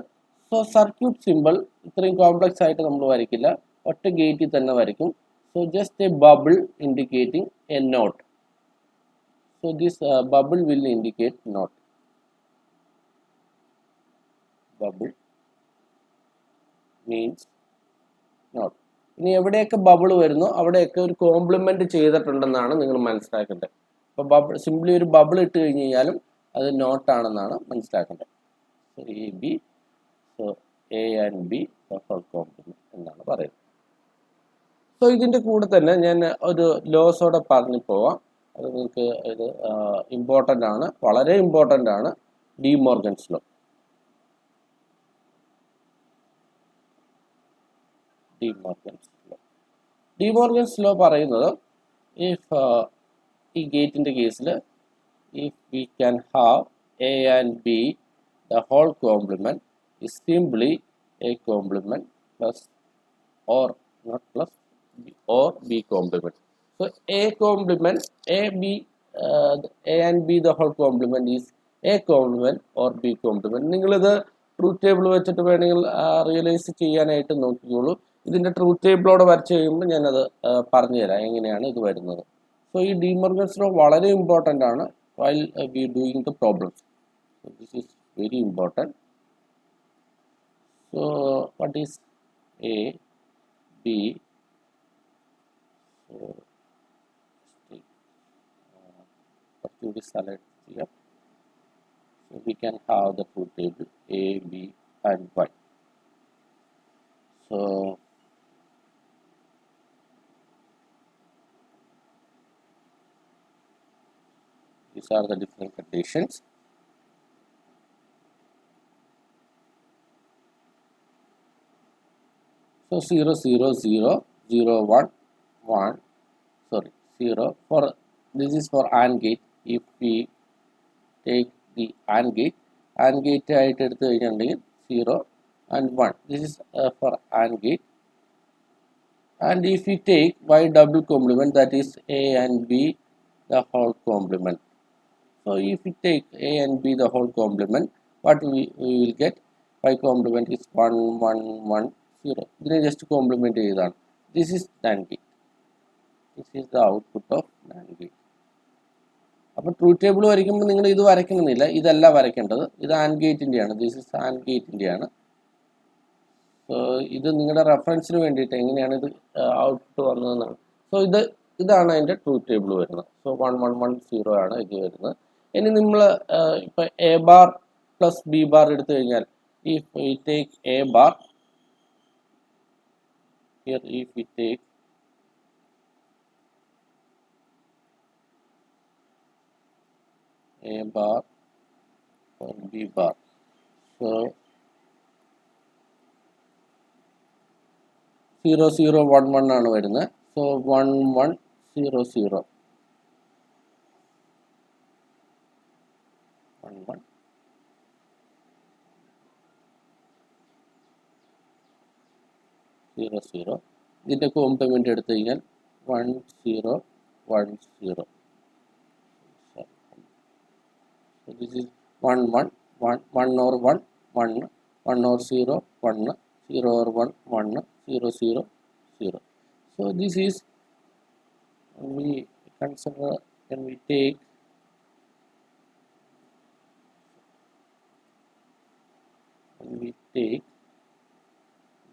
[SPEAKER 1] So circuit simple ഇത്രയും complex ആയിട്ട് നമ്മൾ വരയ്ക്കില്ല, ഒറ്റ ഗേറ്റിൽ തന്നെ വരയ്ക്കും. So just a bubble indicating a not. So this bubble will indicate not. Bubble means not. ഇനി എവിടെയൊക്കെ ബബിൾ വരുന്നു അവിടെയൊക്കെ ഒരു കോംപ്ലിമെന്റ് ചെയ്തിട്ടുണ്ടെന്നാണ് നിങ്ങൾ മനസ്സിലാക്കേണ്ടത്. അപ്പോൾ ബബിൾ സിംപ്ലി ഒരു ബബിൾ ഇട്ട് കഴിഞ്ഞ് കഴിഞ്ഞാലും അത് നോട്ട് ആണെന്നാണ് മനസ്സിലാക്കേണ്ടത്. So A B, so A and B whole complement എന്നാണ് പറയുന്നത്. സോ ഇതിൻ്റെ കൂടെ തന്നെ ഞാൻ ഒരു ലോസോടെ പറഞ്ഞു പോവാം. അത് നിങ്ങൾക്ക് ഇത് ഇമ്പോർട്ടൻ്റ് ആണ്, വളരെ ഇമ്പോർട്ടൻ്റ് ആണ്. De Morgan's law. De Morgan's law പറയുന്നത് ഇഫ് ഈ ഗേറ്റിൻ്റെ കേസിൽ if we can have A and B the whole complement is simply A complement plus or not plus or b complement. So a complement, a and b the whole complement is a complement or b complement. നിങ്ങളിത് truth table വെച്ചിട്ട് വേണമെങ്കിൽ realise ചെയ്യാനായിട്ട് നോക്കിക്കോളൂ. ഇതിൻ്റെ truth ടേബിളോടെ വരച്ച് കഴിയുമ്പോൾ ഞാനത് പറഞ്ഞുതരാം എങ്ങനെയാണ് ഇത് വരുന്നത്. സോ ഈ ഡി മോർഗൻസ് ലോ വളരെ ഇമ്പോർട്ടൻ്റ് ആണ് while we doing the problems. So this is very important. So what is A B? Here. So we can have the truth table A, B and Y. So these are the different conditions. So 0, 0, 0, 0, 1, 1, sorry, 0 for this is for AND gate. If we take the AND gate ആയിട്ട് എടുത്തു കഴിഞ്ഞിട്ടുണ്ടെങ്കിൽ 0 and 1. This is for AND gate. And if we take Y double complement, that is A and B the whole complement. So if we take A and B the whole complement, what we will get? Y complement is 1, 1, 1, 0. ഇതിനെ just complement ചെയ്താണ്. This is NAND gate. This is the output of NAND gate. അപ്പോൾ truth table വരയ്ക്കുമ്പോൾ നിങ്ങൾ ഇത് വരയ്ക്കണമെന്നില്ല, ഇതല്ല വരയ്ക്കേണ്ടത്. ഇത് ആൻഡ് ഗേറ്റിൻ്റെയാണ്. ദിസ് ഇസ് ആൻഡ് ഗേറ്റിൻ്റെയാണ്. സോ ഇത് നിങ്ങളുടെ റെഫറൻസിന് വേണ്ടിയിട്ട് എങ്ങനെയാണ് ഇത് ഔട്ട്പുട്ട് വന്നതെന്നാണ്. സോ ഇതാണ് അതിൻ്റെ ട്രൂത്ത് ടേബിൾ വരുന്നത്. സോ 1, 1, 1, 0 ആണ് ഇത് വരുന്നത്. ഇനി നമ്മൾ ഇപ്പോൾ A bar plus B bar എടുത്തു കഴിഞ്ഞാൽ if we take A bar here, if we take A bar or B bar. So 0, 0, 1, 1 ആണ് വരുന്നത്. So 1, 1, 0, 0. 1, 1. 0, 0. ഇതിൻ്റെ കോംപ്ലിമെന്റ് എടുത്തു കഴിഞ്ഞാൽ 1, 0, 1, 0. So this is 1, 1, 1, 1 or 1, 1, 1 or 0, 1, 0 or 1, 1, 0, 0, 0. So this is when we consider, when we take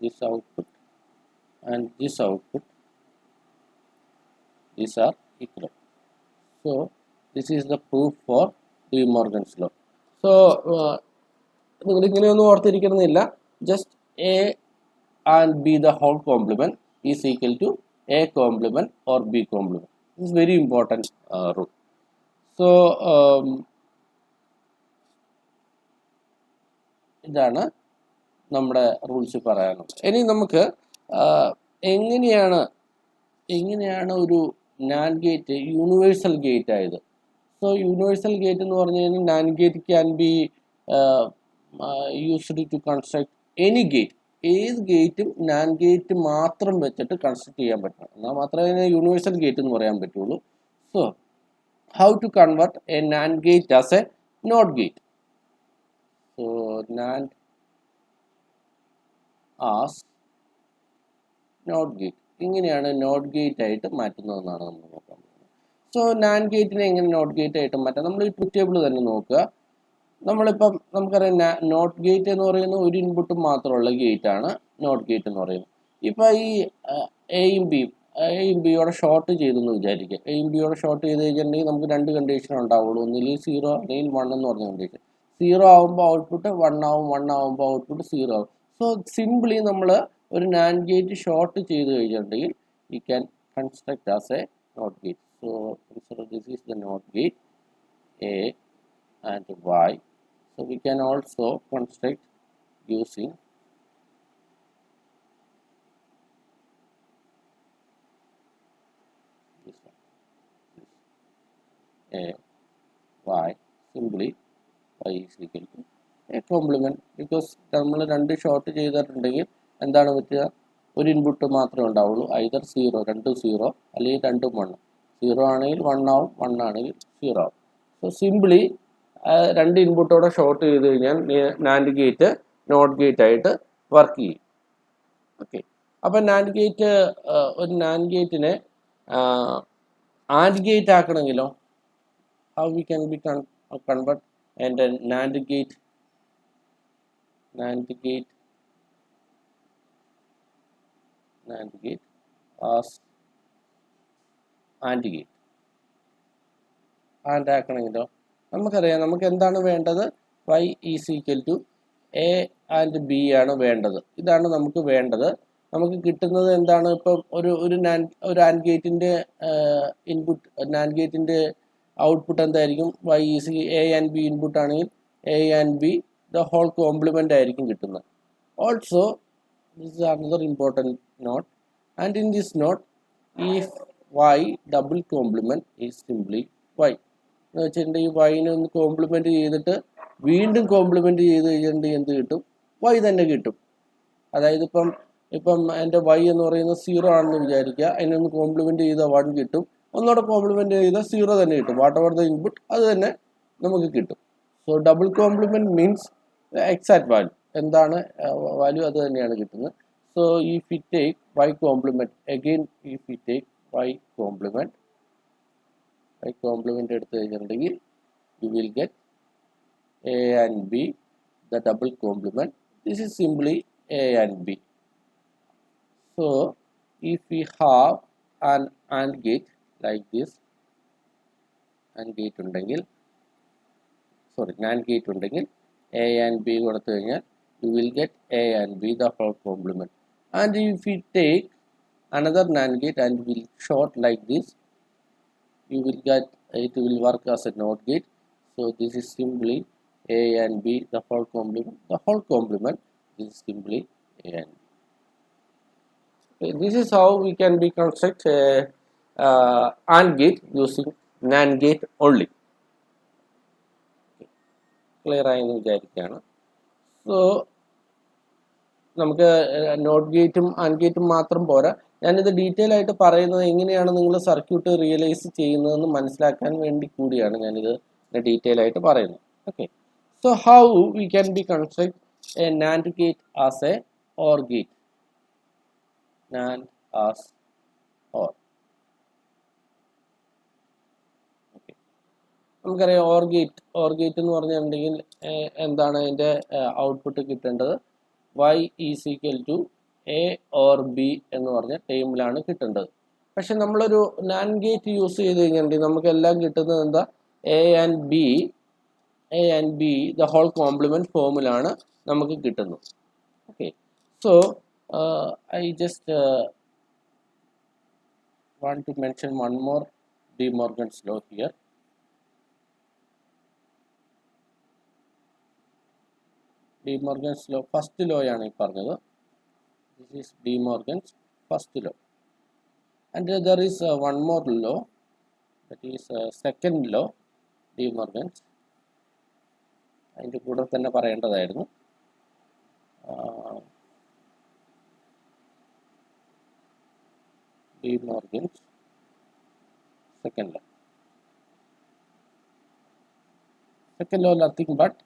[SPEAKER 1] this output and this output, these are equal. So this is the proof for De Morgan's law. So നിങ്ങൾ ഇങ്ങനെയൊന്നും ഓർത്തിരിക്കണമെന്നില്ല. Just A and B the whole complement is equal to A complement or B complement. It's very important rule. So ഇതാണ് നമ്മുടെ rules പറയാനുള്ളത്. ഇനി നമുക്ക് എങ്ങനെയാണ് ഒരു നാൻഡ് ഗേറ്റ് യൂണിവേഴ്സൽ ഗേറ്റ് ആയത്? സോ യൂണിവേഴ്സൽ ഗേറ്റ് എന്ന് പറഞ്ഞു കഴിഞ്ഞാൽ NAND gate can be used to construct any gate. ഏത് ഗേറ്റും നാൻഡ് ഗേറ്റ് മാത്രം വെച്ചിട്ട് കൺസ്ട്രക്ട് ചെയ്യാൻ പറ്റണം. എന്നാൽ മാത്രമേ യൂണിവേഴ്സൽ ഗേറ്റ് എന്ന് പറയാൻ പറ്റുള്ളൂ. So how to convert a NAND gate as a not gate? So NAND as not gate, ഇങ്ങനെയാണ് നോട്ട് ഗേറ്റ് ആയിട്ട് മാറ്റുന്നതെന്നാണ് നമ്മൾ നോക്കാൻ പോകുന്നത്. സോ നാൻഡ് ഗേറ്റിനെ എങ്ങനെ നോട്ട് ഗേറ്റ് ആയിട്ട് മാറ്റാം? നമ്മൾ ഈ ട്രൂത്ത് ടേബിൾ തന്നെ നോക്കുക. നമ്മളിപ്പം നമുക്കറിയാം നോട്ട് ഗേറ്റ് എന്ന് പറയുന്നത് ഒരു ഇൻപുട്ട് മാത്രമുള്ള ഗേറ്റ് ആണ് നോട്ട് ഗേറ്റ് എന്ന് പറയുന്നത്. ഇപ്പം ഈ എയും ബിയോടെ ഷോർട്ട് ചെയ്തെന്ന് വിചാരിക്കുക. എയും ബിയോടെ ഷോർട്ട് ചെയ്ത് കഴിഞ്ഞിട്ടുണ്ടെങ്കിൽ നമുക്ക് രണ്ട് കണ്ടീഷൻ ഉണ്ടാവുള്ളൂ. ഒന്നിൽ 0 അല്ലെങ്കിൽ 1 എന്ന് പറഞ്ഞ കണ്ടീഷൻ. 0 ആകുമ്പോൾ ഔട്ട്പുട്ട് 1 ആവും, 1 ആകുമ്പോൾ ഔട്ട്പുട്ട് 0 ആവും. സോ സിംപ്ലി നമ്മൾ ഒരു നാൻഡ് ഗേറ്റ് ഷോർട്ട് ചെയ്ത് കഴിഞ്ഞിട്ടുണ്ടെങ്കിൽ we can construct as a NOT gate. So this is the NOT gate A and Y. So we can also construct using this one, A Y. Simply Y is equal to A complement, because നമ്മൾ രണ്ട് short ചെയ്തിട്ടുണ്ടെങ്കിൽ എന്താണ് പറ്റുക? ഒരു input മാത്രമേ ഉണ്ടാവുള്ളൂ. Either 0, രണ്ടും 0 അല്ലെങ്കിൽ രണ്ടും 1. 0 ആണെങ്കിൽ 1 ആവും, 1 ആണെങ്കിൽ 0 ആവും. സോ സിംപ്ലി രണ്ട് ഇൻപുട്ടോടെ ഷോർട്ട് ചെയ്ത് കഴിഞ്ഞാൽ നാൻഡ് ഗേറ്റ് നോട്ട് ഗേറ്റ് ആയിട്ട് വർക്ക് ചെയ്യും. ഓക്കെ, അപ്പം നാൻഡ് ഗേറ്റ് ഒരു നാൻഡ് ഗേറ്റിനെ ആൻഡ് ഗേറ്റ് ആക്കണമെങ്കിലോ how we can be convert and NAND gate as AND gate. AND ആക്കണമെങ്കിലോ നമുക്കറിയാം നമുക്ക് എന്താണ് വേണ്ടത്? y is equal to a and b ആണ് വേണ്ടത്. ഇതാണ് നമുക്ക് വേണ്ടത്. നമുക്ക് കിട്ടുന്നത് എന്താണ്? ഇപ്പം ഒരു ആൻഡ് ഗേറ്റിൻ്റെ ഇൻപുട്ട്, നാൻഡ് ഗേറ്റിൻ്റെ ഔട്ട്പുട്ട് എന്തായിരിക്കും? y is a and b input ആണെങ്കിൽ a and b the whole complement ആയിരിക്കും കിട്ടുന്നത്. Also this is another important note, and in this note if y double complement is simply y എന്ന് വെച്ചിട്ടുണ്ടെങ്കിൽ y നെ ഒന്ന് compliment ചെയ്തിട്ട് വീണ്ടും compliment ചെയ്ത് കഴിഞ്ഞിട്ടുണ്ടെങ്കിൽ എന്ത് കിട്ടും? y തന്നെ കിട്ടും. അതായത് ഇപ്പം എൻ്റെ y എന്ന് പറയുന്നത് 0 ആണെന്ന് വിചാരിക്കുക. അതിനൊന്ന് കോംപ്ലിമെൻ്റ് ചെയ്താൽ 1 കിട്ടും. ഒന്നുകൂടെ കോംപ്ലിമെൻ്റ് ചെയ്താൽ 0 തന്നെ കിട്ടും. വാട്ട് എവർ ദ ഇൻപുട്ട് അത് തന്നെ നമുക്ക് കിട്ടും. So double compliment means exact value എന്താണ് വാല്യൂ അത് തന്നെയാണ് കിട്ടുന്നത്. So if we take y complement, again if we take y complement എടുത്തു കഴിഞ്ഞിട്ടുണ്ടെങ്കിൽ you will get a and b, the double complement. This is simply a and b. So if we have an AND gate like this, AND gate ഉണ്ടെങ്കിൽ NAND gate ഉണ്ടെങ്കിൽ a and b കൊടുത്തു കഴിഞ്ഞാൽ you will get a and b the whole complement. And if we take another NAND gate and will short like this, you will get, it will work as a NOT gate. So this is simply a and b the whole complement. The whole complement is simply a and b. Okay, this is how we can be construct a AND gate using NAND gate only. Clear ആയെന്ന് വിചാരിക്കുകയാണ്. So നമുക്ക് not ഗേറ്റും and ഗേറ്റും മാത്രം പോരാ. ഞാനിത് detail ആയിട്ട് പറയുന്നത് എങ്ങനെയാണ് നിങ്ങൾ സർക്യൂട്ട് റിയലൈസ് ചെയ്യുന്നതെന്ന് മനസ്സിലാക്കാൻ വേണ്ടി കൂടിയാണ് ഞാനിത് ഡീറ്റെയിൽ ആയിട്ട് പറയുന്നത്. Okay, so how we can be construct a NAND gate as A or gate. NAND as or. Okay, നമുക്കറിയാം ഓർ ഗേറ്റ് എന്ന് പറഞ്ഞിട്ടുണ്ടെങ്കിൽ എന്താണ് അതിൻ്റെ ഔട്ട്പുട്ട് കിട്ടേണ്ടത്? y is equal to A or B എന്ന് പറഞ്ഞ ടൈമിലാണ് കിട്ടേണ്ടത്. പക്ഷെ നമ്മളൊരു നാൻഡ് ഗേറ്റ് യൂസ് ചെയ്ത് കഴിഞ്ഞിട്ടുണ്ടെങ്കിൽ നമുക്ക് എല്ലാം കിട്ടുന്നത് എന്താ? A and B the whole complement ഫോമിലാണ് നമുക്ക് കിട്ടുന്നത്. Okay, so I just want to mention one more De Morgan's law here. De Morgan's law first law ആണ് ഈ പറഞ്ഞത്. This is De Morgan's first law. And there is one more law, that is second law, De Morgan's. അതിൻ്റെ കൂടെ തന്നെ പറയേണ്ടതായിരുന്നു. De Morgan's second law. Second law nothing but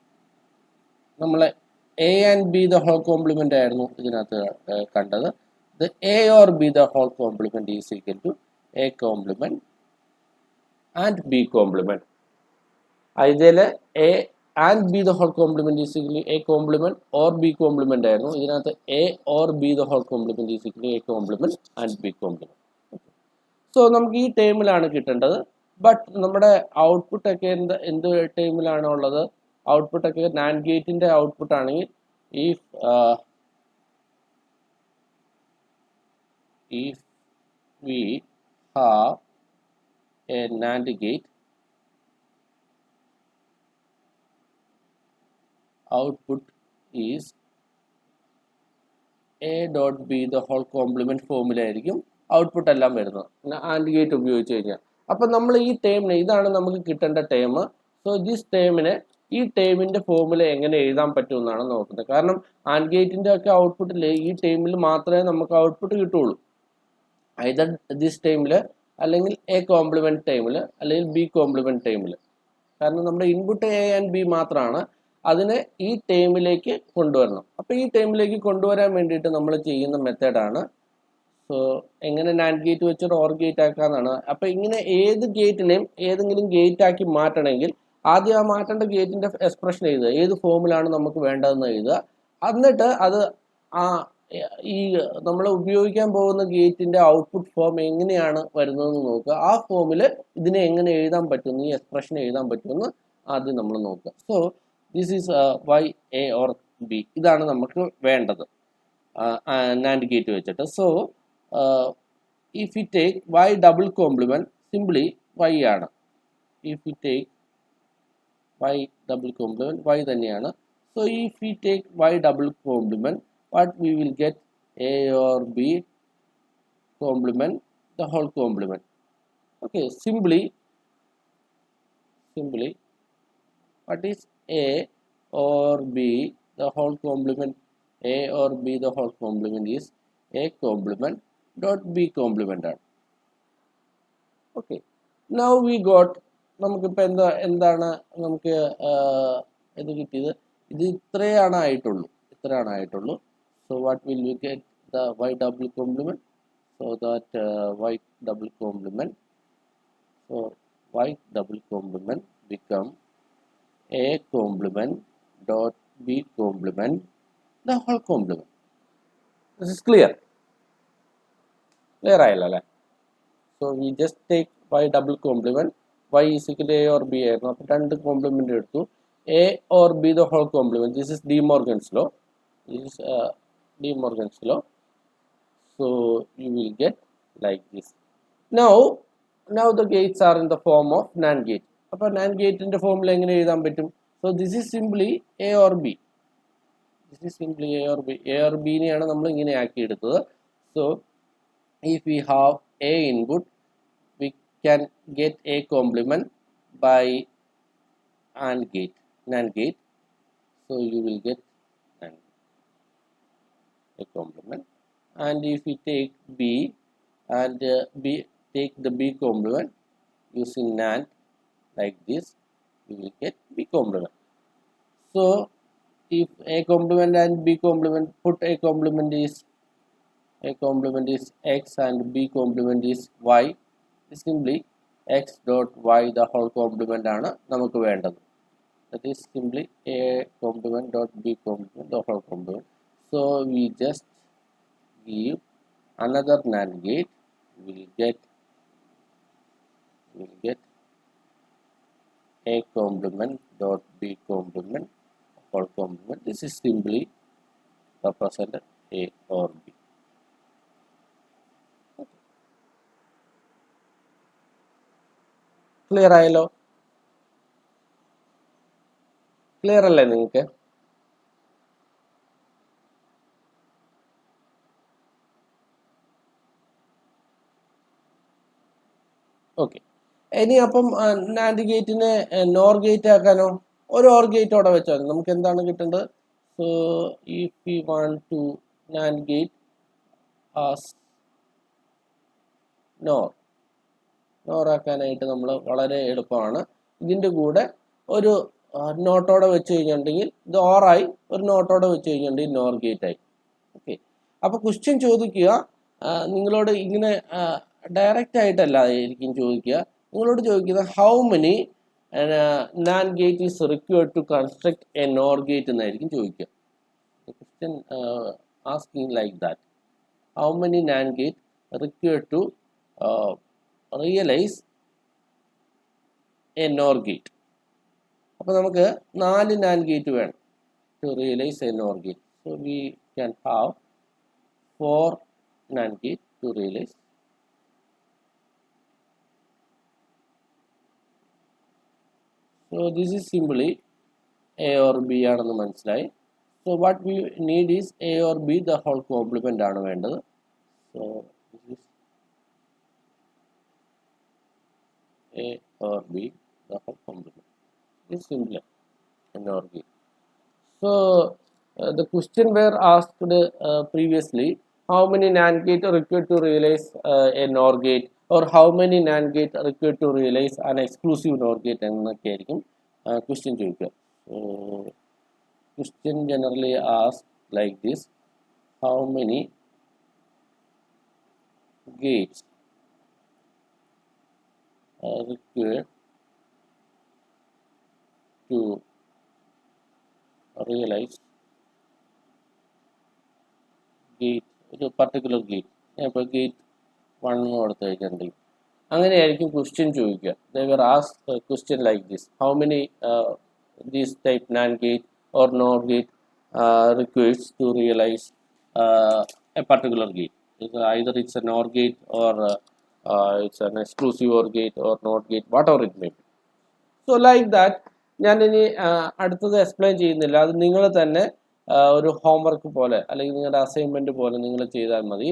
[SPEAKER 1] നമ്മളെ A and B the whole compliment ആയിരുന്നു ഇതിനകത്ത് കണ്ടത്. The A or B the whole complement is equal to A complement and B complement. ഇതിൽ A and B the whole complement is equally A complement or B complement ആയിരുന്നു. ഇതിനകത്ത് A or B the whole complement is equally A complement and B complement. So നമുക്ക് ഈ ടേമിലാണ് കിട്ടേണ്ടത്. But നമ്മുടെ output ഒക്കെ എന്ത് ടേമിലാണ് ഉള്ളത്? ഔട്ട്പുട്ട് ഒക്കെ നാൻഡ് ഗേറ്റിന്റെ ഔട്ട്പുട്ട് ആണെങ്കിൽ if we have a NAND gate, output is a dot b the whole complement ഫോമിലായിരിക്കും ഔട്ട്പുട്ട് എല്ലാം വരുന്നത് ആൻഡ് ഗേറ്റ് ഉപയോഗിച്ച് കഴിഞ്ഞാൽ. അപ്പം നമ്മൾ ഈ ടേമിനെ, ഇതാണ് നമുക്ക് കിട്ടേണ്ട ടേം. സോ ദിസ് ടേമിനെ, ഈ ടേമിന്റെ ഫോമുല എങ്ങനെ എഴുതാൻ പറ്റുമെന്നാണ് നോക്കുന്നത്. കാരണം ആൻഡ് ഗേറ്റിന്റെ ഒക്കെ ഔട്ട്പുട്ടിൽ ഈ ടേമിൽ മാത്രമേ നമുക്ക് ഔട്ട്പുട്ട് കിട്ടുള്ളൂ. ഐദർ ദിസ് ടൈമിൽ, അല്ലെങ്കിൽ എ കോംപ്ലിമെന്റ് ടൈമിൽ, അല്ലെങ്കിൽ ബി കോംപ്ലിമെന്റ് ടൈമിൽ. കാരണം നമ്മുടെ ഇൻപുട്ട് എ ആൻഡ് ബി മാത്രമാണ്. അതിനെ ഈ ടൈമിലേക്ക് കൊണ്ടുവരണം. അപ്പോൾ ഈ ടൈമിലേക്ക് കൊണ്ടുവരാൻ വേണ്ടിയിട്ട് നമ്മൾ ചെയ്യുന്ന മെത്തേഡാണ്. സോ എങ്ങനെ നാൻഡ് ഗേറ്റ് വെച്ച് ഓർ ഗേറ്റ് ആക്കാന്നാണ്. അപ്പോൾ ഇങ്ങനെ ഏത് ഗേറ്റിനെയും ഏതെങ്കിലും ഗേറ്റ് ആക്കി മാറ്റണമെങ്കിൽ ആദ്യം ആ മാറ്റേണ്ട ഗേറ്റിന്റെ എക്സ്പ്രഷൻ എഴുതുക, ഏത് ഫോമിലാണ് നമുക്ക് വേണ്ടതെന്ന് എഴുതുക. എന്നിട്ട് അത് ഈ നമ്മൾ ഉപയോഗിക്കാൻ പോകുന്ന ഗേറ്റിന്റെ ഔട്ട്പുട്ട് ഫോം എങ്ങനെയാണ് വരുന്നതെന്ന് നോക്കുക. ആ ഫോമിൽ ഇതിനെ എങ്ങനെ എഴുതാൻ പറ്റുമെന്ന്, ഈ എക്സ്പ്രഷൻ എഴുതാൻ പറ്റുമെന്ന് ആദ്യം നമ്മൾ നോക്കുക. So this is Y A or B. ഇതാണ് നമുക്ക് വേണ്ടത് നാൻഡ് ഗേറ്റ് വെച്ചിട്ട്. So if you take Y double complement, simply Y ആണ്. If you take Y double complement, Y തന്നെയാണ്. So if you take Y double complement, what we will get a or b complement the whole complement. Okay, simply what is a or b the whole complement? A or b the whole complement is a complement dot b complement. Okay, now we got, നമുക്കിപ്പോൾ എന്താണ് നമുക്ക് ഇത് കിട്ടിയത്? ഇത് ഇത്രയാണ് ആയിട്ടുള്ളൂ. So what will we get? The y double complement. So that y double complement. So y double complement become a complement dot b complement the whole complement. This is clear. Clear ആയല്ലേ? So we just take y double complement. Y is equal to a or b ആയിരുന്നു. അപ്പോൾ രണ്ട് complement എടുത്തു. A or b the whole complement. This is De Morgan's law. This is De Morgan's law. So you will get like this. Now the gates are in the form of NAND gate. അപ്പോൾ NAND gate in the formula എങ്ങനെ എഴുതാൻ പറ്റും? So this is simply a or b. A or b നെയാണ് നമ്മൾ ഇങ്ങനെ ആക്കി എടുത്തത്. So if we have a input, we can get a complement by NAND gate. So you will get a complement, and if we take b and take the b complement using NAND like this, we will get b complement. So if a complement and b complement, put a complement is x and b complement is y, simply x dot y the whole complement ആണ് നമുക്ക് വേണ്ടത്. That is simply a complement dot b complement the whole complement. So we just give another NAND gate. We will get a complement dot b complement whole complement. This is simply represented a or b. Clear ആയല്ലോ? Clear അല്ലേ നിങ്ങൾക്ക്? Okay, ഇനി അപ്പം NAND ഗേറ്റിനെ NOR gate ആക്കാനോ? ഒരു OR gate അവിടെ വെച്ചാൽ നമുക്ക് എന്താണ് കിട്ടേണ്ടത്? So if you want to NAND gate as NOR ആക്കാനായിട്ട് നമ്മൾ വളരെ എളുപ്പമാണ്. ഇതിൻ്റെ കൂടെ ഒരു നോട്ടോടെ വെച്ച് കഴിഞ്ഞിട്ടുണ്ടെങ്കിൽ ഇത് ഓറായി, ഒരു നോട്ടോടെ വെച്ച് കഴിഞ്ഞിട്ടുണ്ടെങ്കിൽ നോർ ഗേറ്റ് ആയി. ഓക്കെ, അപ്പോൾ ക്വസ്റ്റ്യൻ ചോദിക്കുക നിങ്ങളോട് ഇങ്ങനെ ഡയറക്റ്റ് ആയിട്ടല്ല ആയിരിക്കും ചോദിക്കുക. നിങ്ങളോട് ചോദിക്കുന്നത് how many NAND gate is required to construct a NOR gate എന്നായിരിക്കും ചോദിക്കുക. The question asking like that. How many NAND gate required to realize a NOR gate? അപ്പോൾ നമുക്ക് 4 NAND gate വേണം to realize a NOR gate. So we can have 4 NAND gate to realize. So this is simply A or B ആണെന്ന് മനസ്സിലായി. So what we need is A or B the whole complement ആണ് വേണ്ടത്. So this is A or B the whole complement. This is simple N or B. So the question were asked previously, how many NAND gate are required to realize a NOR gate, or how many NAND gate are required to realize an exclusive NOR gate എന്നൊക്കെ ആയിരിക്കും question ചോദിക്കുക. So question generally asked like this: how many gates are required to realize gate, ഒരു particular gate. ഇപ്പോൾ gate 1 കൊടുത്ത് കഴിഞ്ഞിട്ടുണ്ടെങ്കിൽ അങ്ങനെയായിരിക്കും question ചോദിക്കുക. They were asked a question like this: how many this type NAND gate or NOR gate requires to realize a particular gate. Either it's a NOR gate or it's an exclusive OR gate or NOT gate, whatever it may be. So like that, ഞാൻ ഇനി അടുത്തത് explain ചെയ്യുന്നില്ല. അത് നിങ്ങൾ തന്നെ ഒരു homework പോലെ അല്ലെങ്കിൽ നിങ്ങളുടെ അസൈൻമെന്റ് പോലെ നിങ്ങൾ ചെയ്താൽ മതി.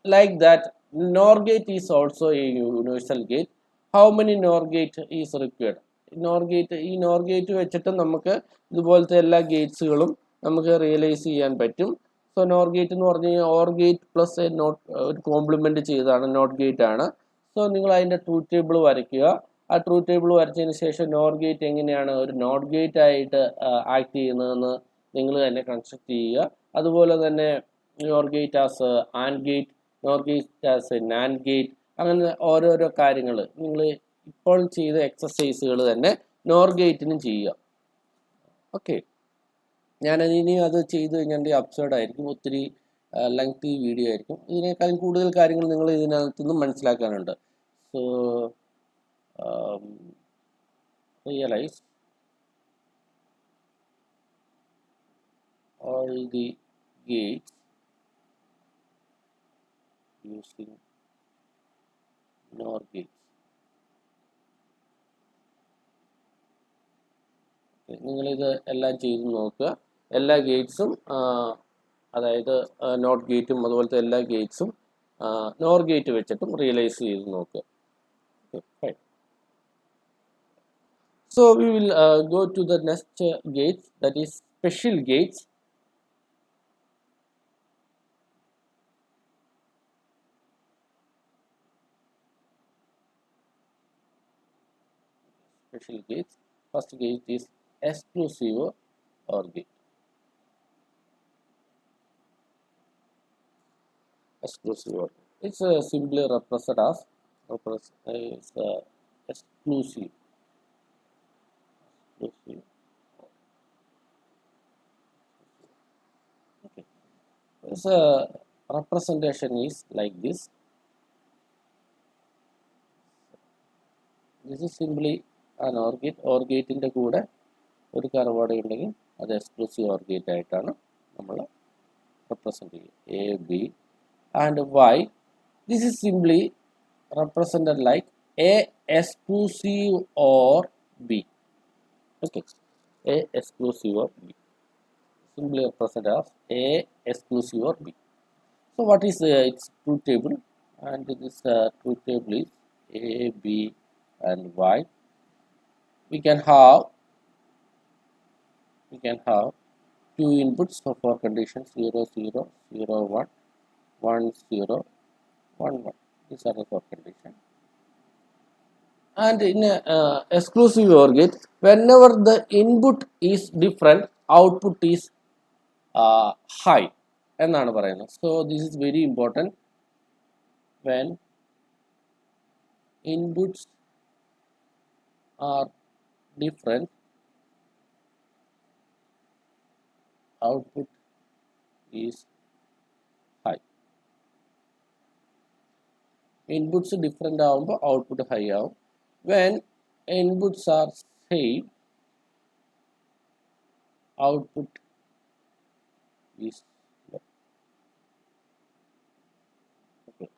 [SPEAKER 1] Like that, NOR gate is also a universal gate. How many NOR gate is required? ഈ NOR gate വെച്ചിട്ട് നമുക്ക് ഇതുപോലത്തെ എല്ലാ ഗേറ്റ്സുകളും നമുക്ക് റിയലൈസ് ചെയ്യാൻ പറ്റും. സോ NOR gate എന്ന് പറഞ്ഞു കഴിഞ്ഞാൽ OR gate പ്ലസ് ഒരു കോംപ്ലിമെന്റ് ചെയ്താണ് NOT gate ആണ്. സോ നിങ്ങൾ അതിന്റെ ട്രൂത്ത് ടേബിൾ വരയ്ക്കുക. ആ ട്രൂത്ത് ടേബിൾ വരച്ചതിന് ശേഷം NOR gate എങ്ങനെയാണ് ഒരു NOT gate ആയിട്ട് ആക്ട് ചെയ്യുന്നതെന്ന് നിങ്ങൾ തന്നെ കൺസ്ട്രക്ട് ചെയ്യുക. അതുപോലെ തന്നെ NOR gate as AND gate, NOR gate as A NAND gate, അങ്ങനെ ഓരോരോ കാര്യങ്ങൾ നിങ്ങൾ ഇപ്പോൾ ചെയ്ത എക്സസൈസുകൾ തന്നെ NOR ഗേറ്റിനും ചെയ്യുക. ഓക്കെ, ഞാനിനി അത് ചെയ്ത് കഴിഞ്ഞാൽ അബ്സേർഡ് ആയിരിക്കും, ഒത്തിരി ലെങ്തി വീഡിയോ ആയിരിക്കും. ഇതിനേക്കാളും കൂടുതൽ കാര്യങ്ങൾ നിങ്ങൾ ഇതിനകത്തുനിന്ന് മനസ്സിലാക്കാനുണ്ട്. So realize all the gates using NOR gates. നിങ്ങളിത് എല്ലാം ചെയ്ത് നോക്കുക. എല്ലാ ഗേറ്റ്സും അതായത് നോട്ട് ഗേറ്റും അതുപോലത്തെ എല്ലാ ഗേറ്റ്സും NOR ഗേറ്റ് വെച്ചിട്ടും റിയലൈസ് ചെയ്ത് നോക്കുക. So we will go to the next gate, that is special gates. Special gates. First gate is exclusive OR gate. Exclusive OR gate. It's simply represented as exclusive. Okay. This representation is like this. This is simply an OR gate. OR gate ന്റെ കൂടെ ഒരു കർവോടെ ഉണ്ടെങ്കിൽ അത് exclusive OR gate ആയിട്ടാണ് നമ്മൾ represent ചെയ്യുക. A, B and Y. This is simply represented like A exclusive OR B. Okay, A exclusive OR B. Simply represented as A exclusive OR B. So what is its truth table? And this truth table is A, B and Y. We can have two inputs for conditions 0, 0, 0, 1, 1, 0, 1, 1. These are the four conditions. And in exclusive OR gate, whenever the input is different, output is high എന്നാണ് പറയുന്നത്. So this is very important. When inputs are different, output is high. Inputs different ആവുമ്പോൾ output high ആവും. When inputs are same, output is low. Okay.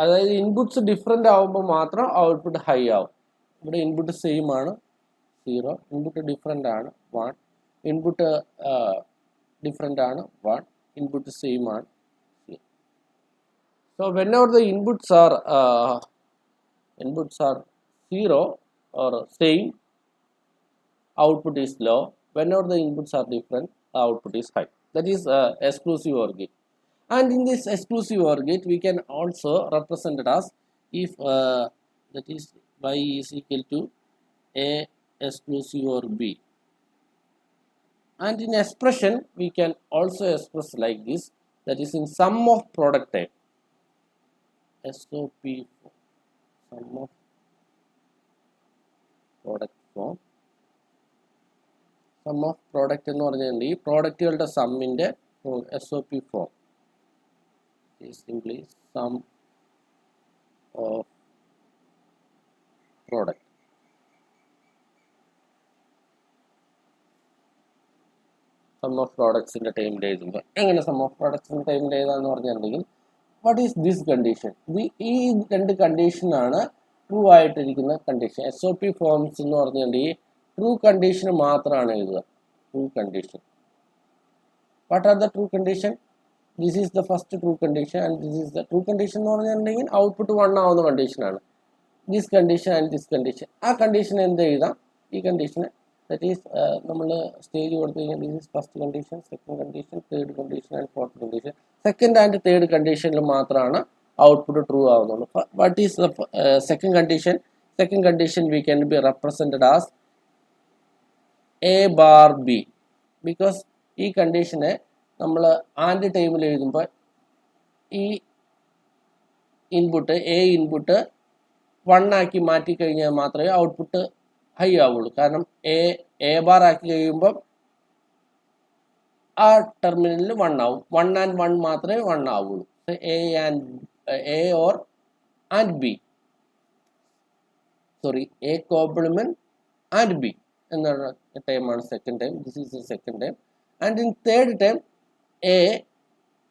[SPEAKER 1] അതായത് inputs different ആവുമ്പോൾ മാത്രം output high ആവും. ഇവിടെ input same ആണ് 0, ഇൻപുട്ട് ഡിഫറെൻ്റ് ആണ് 1, input different ആണ് 1, ഇൻപുട്ട് സെയിം ആണ് 0. So whenever the inputs are 0 or same, output is low. Whenever the inputs are different, the output is high. That is exclusive OR gate. And in this exclusive OR gate, we can also represent it as if that is y is equal to a exclusive OR b. And in expression, we can also express like this. That is in sum of product type. SOP sum of product form. Sum of product എന്ന് പറഞ്ഞാൽ ഈ പ്രോഡക്റ്റുകളുടെ സമ്മിൻ്റെ SOP form is simply sum of product. Sum of products in the ടൈമിൽ എഴുതുമ്പോൾ എങ്ങനെ some of പ്രോഡക്ട്സിൻ്റെ ടൈമിൽ എഴുതാന്ന് പറഞ്ഞിട്ടുണ്ടെങ്കിൽ what is this condition, ഈ രണ്ട് കണ്ടീഷനാണ് ട്രൂ ആയിട്ടിരിക്കുന്ന കണ്ടീഷൻ. SOP ഫോംസ് എന്ന് പറഞ്ഞിട്ടുണ്ടെങ്കിൽ ട്രൂ കണ്ടീഷൻ മാത്രമാണ് എഴുതുക. True condition. What are the true condition? This is the first true condition and this is the true condition എന്ന് പറഞ്ഞിട്ടുണ്ടെങ്കിൽ ഔട്ട്പുട്ട് 1 ആവുന്ന കണ്ടീഷനാണ്. This condition and this condition. ആ കണ്ടീഷൻ എന്ത് എഴുതാം? ഈ കണ്ടീഷന് ദറ്റ് ഈസ് നമ്മൾ സ്റ്റേജ് കൊടുത്തു കഴിഞ്ഞാൽ this is first condition, second condition, third condition and fourth condition. Second and third കണ്ടീഷനിൽ മാത്രമാണ് ഔട്ട്പുട്ട് ട്രൂ ആവുന്നുള്ളൂ. What is the second condition? Second condition V can B represented as A bar B, because ഈ കണ്ടീഷനെ നമ്മൾ and ടൈമിൽ എഴുതുമ്പോൾ ഈ input input 1 ആക്കി മാറ്റി കഴിഞ്ഞാൽ മാത്രമേ ഔട്ട്പുട്ട് ഹൈ ആവുള്ളൂ. കാരണം എ ബാർ ആക്കി കഴിയുമ്പം ആ ടെർമിനലിൽ 1 ആവും. 1 and 1 മാത്രമേ 1 ആവുള്ളൂ. A or and B, sorry, A complement and B എന്നുള്ള ടൈമാണ് second time. This is the second time. And in third time A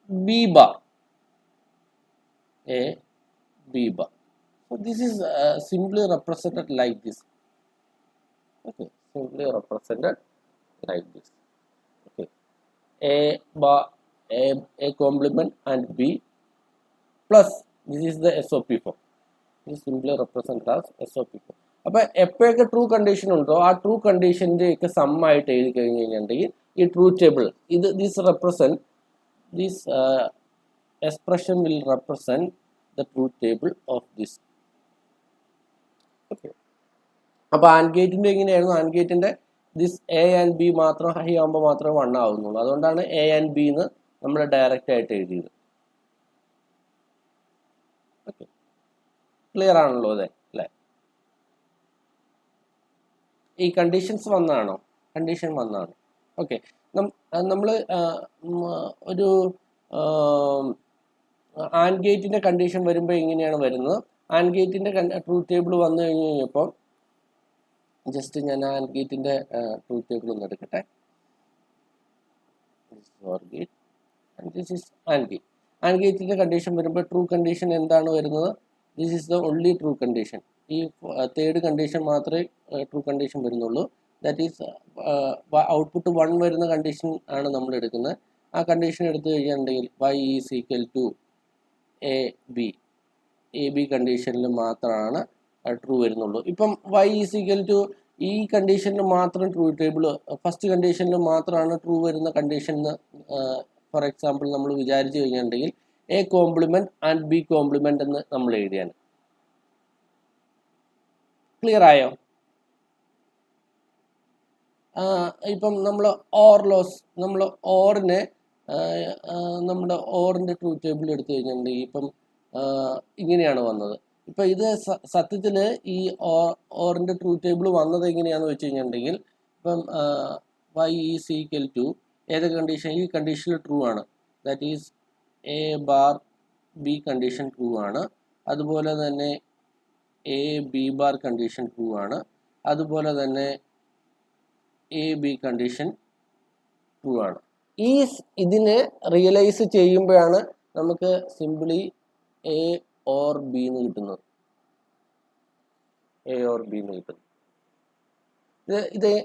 [SPEAKER 1] B bar. So this is simply represented like this. Okay, simply represented like this. Okay, A bar, A complement and B plus this is the SOP form. This is simply represented as SOP form. അപ്പോൾ എപ്പോഴൊക്കെ true condition ഉണ്ടോ ആ true കണ്ടീഷൻ്റെ ഒക്കെ സമ്മായിട്ട് എഴുതി കഴിഞ്ഞ് കഴിഞ്ഞിട്ടുണ്ടെങ്കിൽ ഈ true table this expression will represent the true table of this. Okay, അപ്പോൾ ആൻഡ് ഗേറ്റിൻ്റെ എങ്ങനെയായിരുന്നു? ആൻഡ് ഗേറ്റിൻ്റെ ദിസ് A and B മാത്രം ഹൈ ആകുമ്പോൾ മാത്രമേ 1 ആവുന്നുള്ളൂ. അതുകൊണ്ടാണ് A and B എന്ന് നമ്മൾ ഡയറക്റ്റ് ആയിട്ട് എഴുതിയത്. ഓക്കെ, ക്ലിയർ ആണല്ലോ അതെ അല്ലേ? ഈ കണ്ടീഷൻസ് വന്നതാണോ? കണ്ടീഷൻ വന്നതാണ്. ഓക്കെ, നമ്മൾ ഒരു ആൻഡ് ഗേറ്റിൻ്റെ കണ്ടീഷൻ വരുമ്പോൾ എങ്ങനെയാണ് വരുന്നത്? ആൻഡ് ഗേറ്റിൻ്റെ ട്രൂ ടേബിൾ വന്നു കഴിഞ്ഞ് കഴിഞ്ഞപ്പോൾ ജസ്റ്റ് ഞാൻ ആൻഡ് ഗേറ്റിൻ്റെ ട്രൂ ടേബിൾ ഒന്ന് എടുക്കട്ടെ. This is AND gate. AND ഗേറ്റിൻ്റെ കണ്ടീഷൻ വരുമ്പോൾ ട്രൂ കണ്ടീഷൻ എന്താണ് വരുന്നത്? This is the only true condition. ഈ തേർഡ് കണ്ടീഷൻ മാത്രമേ ട്രൂ കണ്ടീഷൻ വരുന്നുള്ളൂ. ദാറ്റ് ഈസ് ഔട്ട്പുട്ട് 1 വരുന്ന കണ്ടീഷൻ ആണ് നമ്മൾ എടുക്കുന്നത്. ആ കണ്ടീഷൻ എടുത്തു കഴിഞ്ഞിട്ടുണ്ടെങ്കിൽ y is equal to A B കണ്ടീഷനിൽ മാത്രമാണ് ട്രൂ വരുന്നുള്ളൂ. ഇപ്പം y ഈസ് ഈക്വൽ ടു ഈ കണ്ടീഷനിൽ മാത്രം ട്രൂ ടേബിൾ ഫസ്റ്റ് കണ്ടീഷനിൽ മാത്രമാണ് ട്രൂ വരുന്ന കണ്ടീഷൻ എന്ന് ഫോർ എക്സാമ്പിൾ നമ്മൾ വിചാരിച്ചു കഴിഞ്ഞിട്ടുണ്ടെങ്കിൽ A compliment and B compliment എന്ന് നമ്മൾ എഴുതിയാണ്. ക്ലിയർ ആയോ? ഇപ്പം നമ്മൾ നമ്മൾ ഓറിനെ നമ്മുടെ ഓറിൻ്റെ ട്രൂ ടേബിൾ എടുത്തു കഴിഞ്ഞിട്ടുണ്ടെങ്കിൽ ഇപ്പം ഇങ്ങനെയാണ് വന്നത്. ഇപ്പം ഇത് സത്യത്തിൽ ഈ ഓറിൻ്റെ ട്രൂത്ത് ടേബിൾ വന്നത് എങ്ങനെയാണെന്ന് വെച്ച് കഴിഞ്ഞിട്ടുണ്ടെങ്കിൽ ഇപ്പം y ഈസ് ഈക്വൽ ടു ഏത് കണ്ടീഷൻ, ഈ കണ്ടീഷനിൽ ട്രൂ ആണ്, that is A bar B condition true ആണ്, അതുപോലെ തന്നെ A B bar condition true ആണ്, അതുപോലെ തന്നെ എ ബി കണ്ടീഷൻ ട്രൂ ആണ്. ഇതിനെ റിയലൈസ് ചെയ്യുമ്പോഴാണ് നമുക്ക് സിംപിളി എ ഓർ ബി എന്ന് കിട്ടുന്നത്. എ ഓർ ബി എന്ന് കിട്ടുന്നു.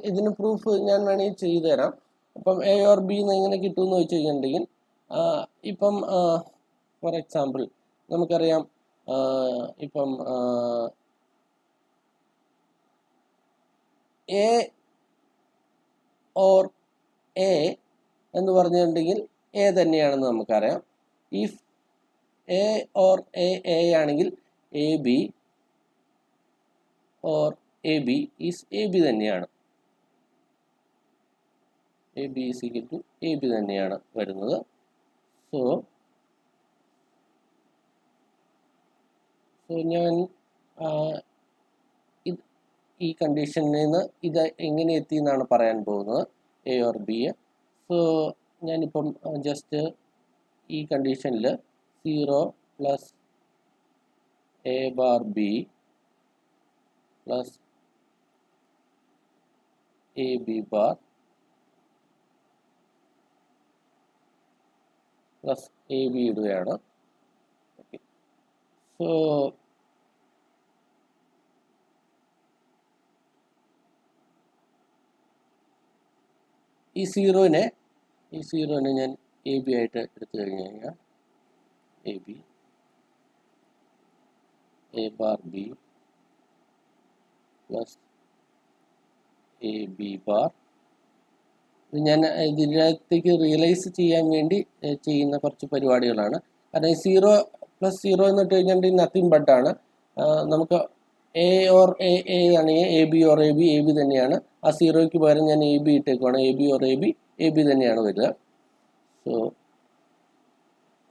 [SPEAKER 1] ഇതിന് പ്രൂഫ് ഞാൻ വേണമെങ്കിൽ ചെയ്തു തരാം. അപ്പം എ ഓർ ബി എന്ന് എങ്ങനെ കിട്ടുമെന്ന് വെച്ച് കഴിഞ്ഞിട്ടുണ്ടെങ്കിൽ ഇപ്പം ഫോർ എക്സാമ്പിൾ നമുക്കറിയാം ഇപ്പം എ ഓർ എ എന്ന് പറഞ്ഞിട്ടുണ്ടെങ്കിൽ എ തന്നെയാണെന്ന് നമുക്കറിയാം. ഇഫ് എ ഓർ എ ആണെങ്കിൽ A B or A B is A B തന്നെയാണ്. A B is equal to A B തന്നെയാണ് വരുന്നത്. സോ ഞാൻ ഈ കണ്ടീഷനിൽ നിന്ന് ഇത് എങ്ങനെ എത്തി എന്നാണ് പറയാൻ പോകുന്നത്, എ ഓർ ബി. സോ ഞാനിപ്പം ജസ്റ്റ് ഈ കണ്ടീഷനിൽ 0 plus A bar B plus A B bar plus A B ഇടുകയാണ്. ഓക്കെ, സോ ഈ സീറോനെ ഞാൻ എ ബി ആയിട്ട് എടുത്തു കഴിഞ്ഞു കഴിഞ്ഞാൽ A B A bar B plus A B bar. ഇത് ഞാൻ ഇതിനകത്തേക്ക് റിയലൈസ് ചെയ്യാൻ വേണ്ടി ചെയ്യുന്ന കുറച്ച് പരിപാടികളാണ്. കാരണം ഈ 0 പ്ലസ് 0 എന്നിട്ട് കഴിഞ്ഞിട്ടുണ്ടെങ്കിൽ നത്തിങ് ബട്ട് ആണ്. നമുക്ക് എ ഓർ എ ആണെങ്കിൽ A B or A B തന്നെയാണ്. ആ 0ക്ക് പകരം ഞാൻ എ ബി ഇട്ടേക്കുവാണ്. A B or A B തന്നെയാണ് വരിക. So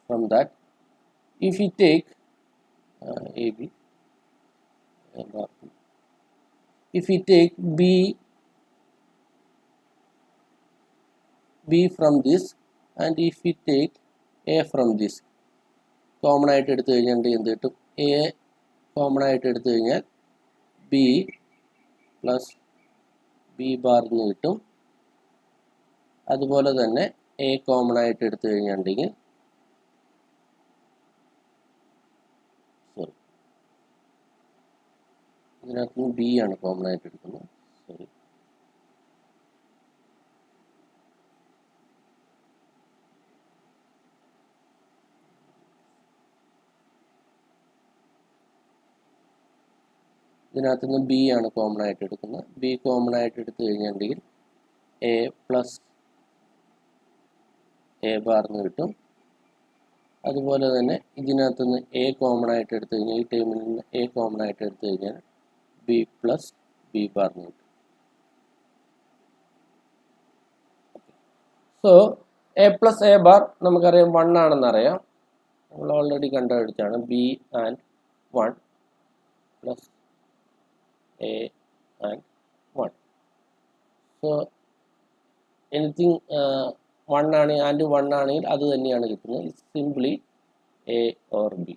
[SPEAKER 1] from that if you take A B, if we take b from this and if we take a from this, common ആയിട്ട് എടുത്തു കഴിഞ്ഞാൽ എന്ത് കിട്ടും? എ കോമൺ ആയിട്ട് എടുത്തു കഴിഞ്ഞാൽ ബി പ്ലസ് ബി ബാർ എന്ന് കിട്ടും. അതുപോലെ തന്നെ എ കോമൺ ആയിട്ട് എടുത്തു കഴിഞ്ഞിട്ടുണ്ടെങ്കിൽ ഇതിനകത്ത് ബി ആണ് കോമൺ ആയിട്ട് എടുക്കുന്നത്. സോറി, ഇതിനകത്ത് നിന്ന് ബി ആണ് കോമൺ ആയിട്ട് എടുക്കുന്നത്. ബി കോമൺ ആയിട്ട് എടുത്തു കഴിഞ്ഞിട്ടുണ്ടെങ്കിൽ എ പ്ലസ് എ ബാർ എന്ന് കിട്ടും. അതുപോലെ തന്നെ ഇതിനകത്ത് നിന്ന് എ കോമൺ ആയിട്ട് എടുത്തു കഴിഞ്ഞാൽ ഈ ടൈമിൽ നിന്ന് എ കോമൺ ആയിട്ട് എടുത്തു കഴിഞ്ഞാൽ ബി പ്ലസ് ബി ബാർ എന്ന് കിട്ടും. So A plus A bar നമുക്കറിയാം 1 ആണെന്ന് അറിയാം, നമ്മൾ ഓൾറെഡി കണ്ടുപിടിച്ചാണ്. B and 1 plus A and 1. So anything 1 ആണ് ആൻഡ് 1 ആണെങ്കിൽ അത് തന്നെയാണ് കിട്ടുന്നത്. Simply A or B.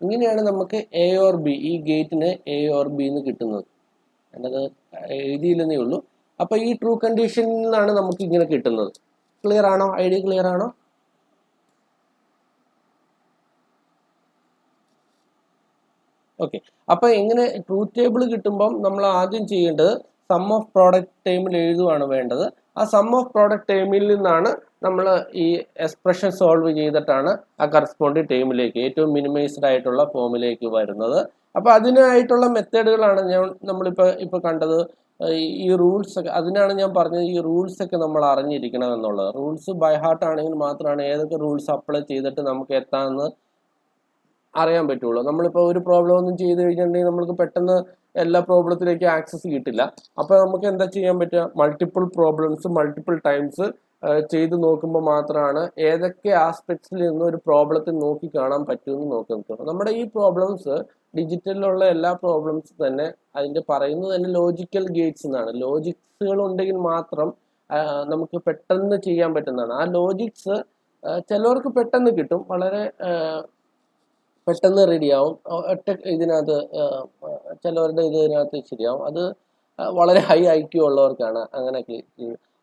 [SPEAKER 1] ഇങ്ങനെയാണ് നമുക്ക് എ ഓർ ബി, ഈ ഗേറ്റിന് എ ഓർ ബി എന്ന് കിട്ടുന്നത്. എന്നത് എഴുതിയില്ലെന്നേ ഉള്ളൂ. അപ്പോൾ ഈ ട്രൂ കണ്ടീഷനിൽ നിന്നാണ് നമുക്ക് ഇങ്ങനെ കിട്ടുന്നത്. ക്ലിയർ ആണോ? ഐഡിയ ക്ലിയർ ആണോ? ഓക്കെ, അപ്പോൾ എങ്ങനെ ട്രൂത്ത് ടേബിൾ കിട്ടുമ്പം നമ്മൾ ആദ്യം ചെയ്യേണ്ടത് സം ഓഫ് പ്രോഡക്റ്റ് ടേമിൽ എഴുതുകയാണ് വേണ്ടത്. ആ സം ഓഫ് പ്രോഡക്റ്റ് ടേമിൽ നിന്നാണ് നമ്മൾ ഈ എക്സ്പ്രഷൻ സോൾവ് ചെയ്തിട്ടാണ് ആ കറസ്പോണ്ടിങ് ടേമിലേക്ക് ഏറ്റവും മിനിമൈസ്ഡ് ആയിട്ടുള്ള ഫോമിലേക്ക് വരുന്നത്. അപ്പോൾ അതിനായിട്ടുള്ള മെത്തേഡുകളാണ് നമ്മളിപ്പോൾ കണ്ടത്. ഈ റൂൾസ് ഒക്കെ, അതിനാണ് ഞാൻ പറഞ്ഞത് ഈ റൂൾസ് ഒക്കെ നമ്മൾ അറിഞ്ഞിരിക്കണം എന്നുള്ളത്. റൂൾസ് ബൈ ഹാർട്ട് ആണെങ്കിൽ മാത്രമാണ് ഏതൊക്കെ റൂൾസ് അപ്ലൈ ചെയ്തിട്ട് നമുക്ക് എത്താമെന്ന് അറിയാൻ പറ്റുള്ളൂ. നമ്മളിപ്പോൾ ഒരു പ്രോബ്ലം ഒന്നും ചെയ്ത് കഴിഞ്ഞിട്ടുണ്ടെങ്കിൽ നമുക്ക് പെട്ടെന്ന് എല്ലാ പ്രോബ്ലത്തിലേക്ക് ആക്സസ് കിട്ടില്ല. അപ്പോൾ നമുക്ക് എന്താ ചെയ്യാൻ പറ്റുക? മൾട്ടിപ്പിൾ പ്രോബ്ലംസ് മൾട്ടിപ്പിൾ ടൈംസ് ചെയ്ത് നോക്കുമ്പോൾ മാത്രമാണ് ഏതൊക്കെ ആസ്പെക്ട്സിൽ നിന്ന് ഒരു പ്രോബ്ലത്തെ നോക്കി കാണാൻ പറ്റുമെന്ന് നോക്കുന്നത്. നമ്മുടെ ഈ പ്രോബ്ലംസ് ഡിജിറ്റലിലുള്ള എല്ലാ പ്രോബ്ലംസ് തന്നെ അതിന്റെ പറയുന്നത് തന്നെ ലോജിക്കൽ ഗേറ്റ്സ് എന്നാണ്. ലോജിക്സുകൾ ഉണ്ടെങ്കിൽ മാത്രം നമുക്ക് പെട്ടെന്ന് ചെയ്യാൻ പറ്റുന്നതാണ്. ആ ലോജിക്സ് ചിലവർക്ക് പെട്ടെന്ന് കിട്ടും, വളരെ പെട്ടെന്ന് റെഡിയാവും. ഒറ്റ ഇതിനകത്ത് ചിലവരുടെ ഇതിനകത്ത് ശരിയാവും. അത് വളരെ ഹൈ IQ ഉള്ളവർക്കാണ്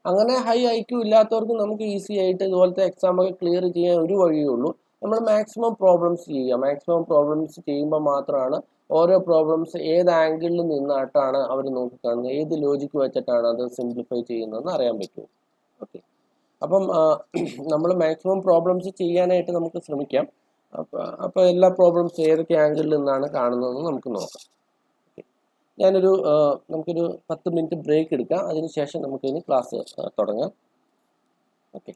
[SPEAKER 1] അങ്ങനെ ഹൈ IQ ഇല്ലാത്തവർക്ക് നമുക്ക് ഈസി ആയിട്ട് ഇതുപോലത്തെ എക്സാമൊക്കെ ക്ലിയർ ചെയ്യാൻ ഒരു വഴിയേ ഉള്ളൂ. നമ്മൾ മാക്സിമം പ്രോബ്ലംസ് ചെയ്യുക. മാക്സിമം പ്രോബ്ലംസ് ചെയ്യുമ്പോൾ മാത്രമാണ് ഓരോ പ്രോബ്ലംസ് ഏത് ആംഗിളിൽ നിന്നായിട്ടാണ് അവർ നോക്കിക്കാണുന്നത്, ഏത് ലോജിക്ക് വെച്ചിട്ടാണ് അത് സിംപ്ലിഫൈ ചെയ്യുന്നതെന്ന് അറിയാൻ പറ്റും. ഓക്കെ, അപ്പം നമ്മൾ മാക്സിമം പ്രോബ്ലംസ് ചെയ്യാനായിട്ട് നമുക്ക് ശ്രമിക്കാം. അപ്പോൾ എല്ലാ പ്രോബ്ലംസ് ഏതൊക്കെ ആംഗിളിൽ നിന്നാണ് കാണുന്നതെന്ന് നമുക്ക് നോക്കാം. നമുക്കൊരു 10 മിനിറ്റ് ബ്രേക്ക് എടുക്കാം. അതിനുശേഷം നമുക്കിനി ക്ലാസ് തുടങ്ങാം. ഓക്കെ.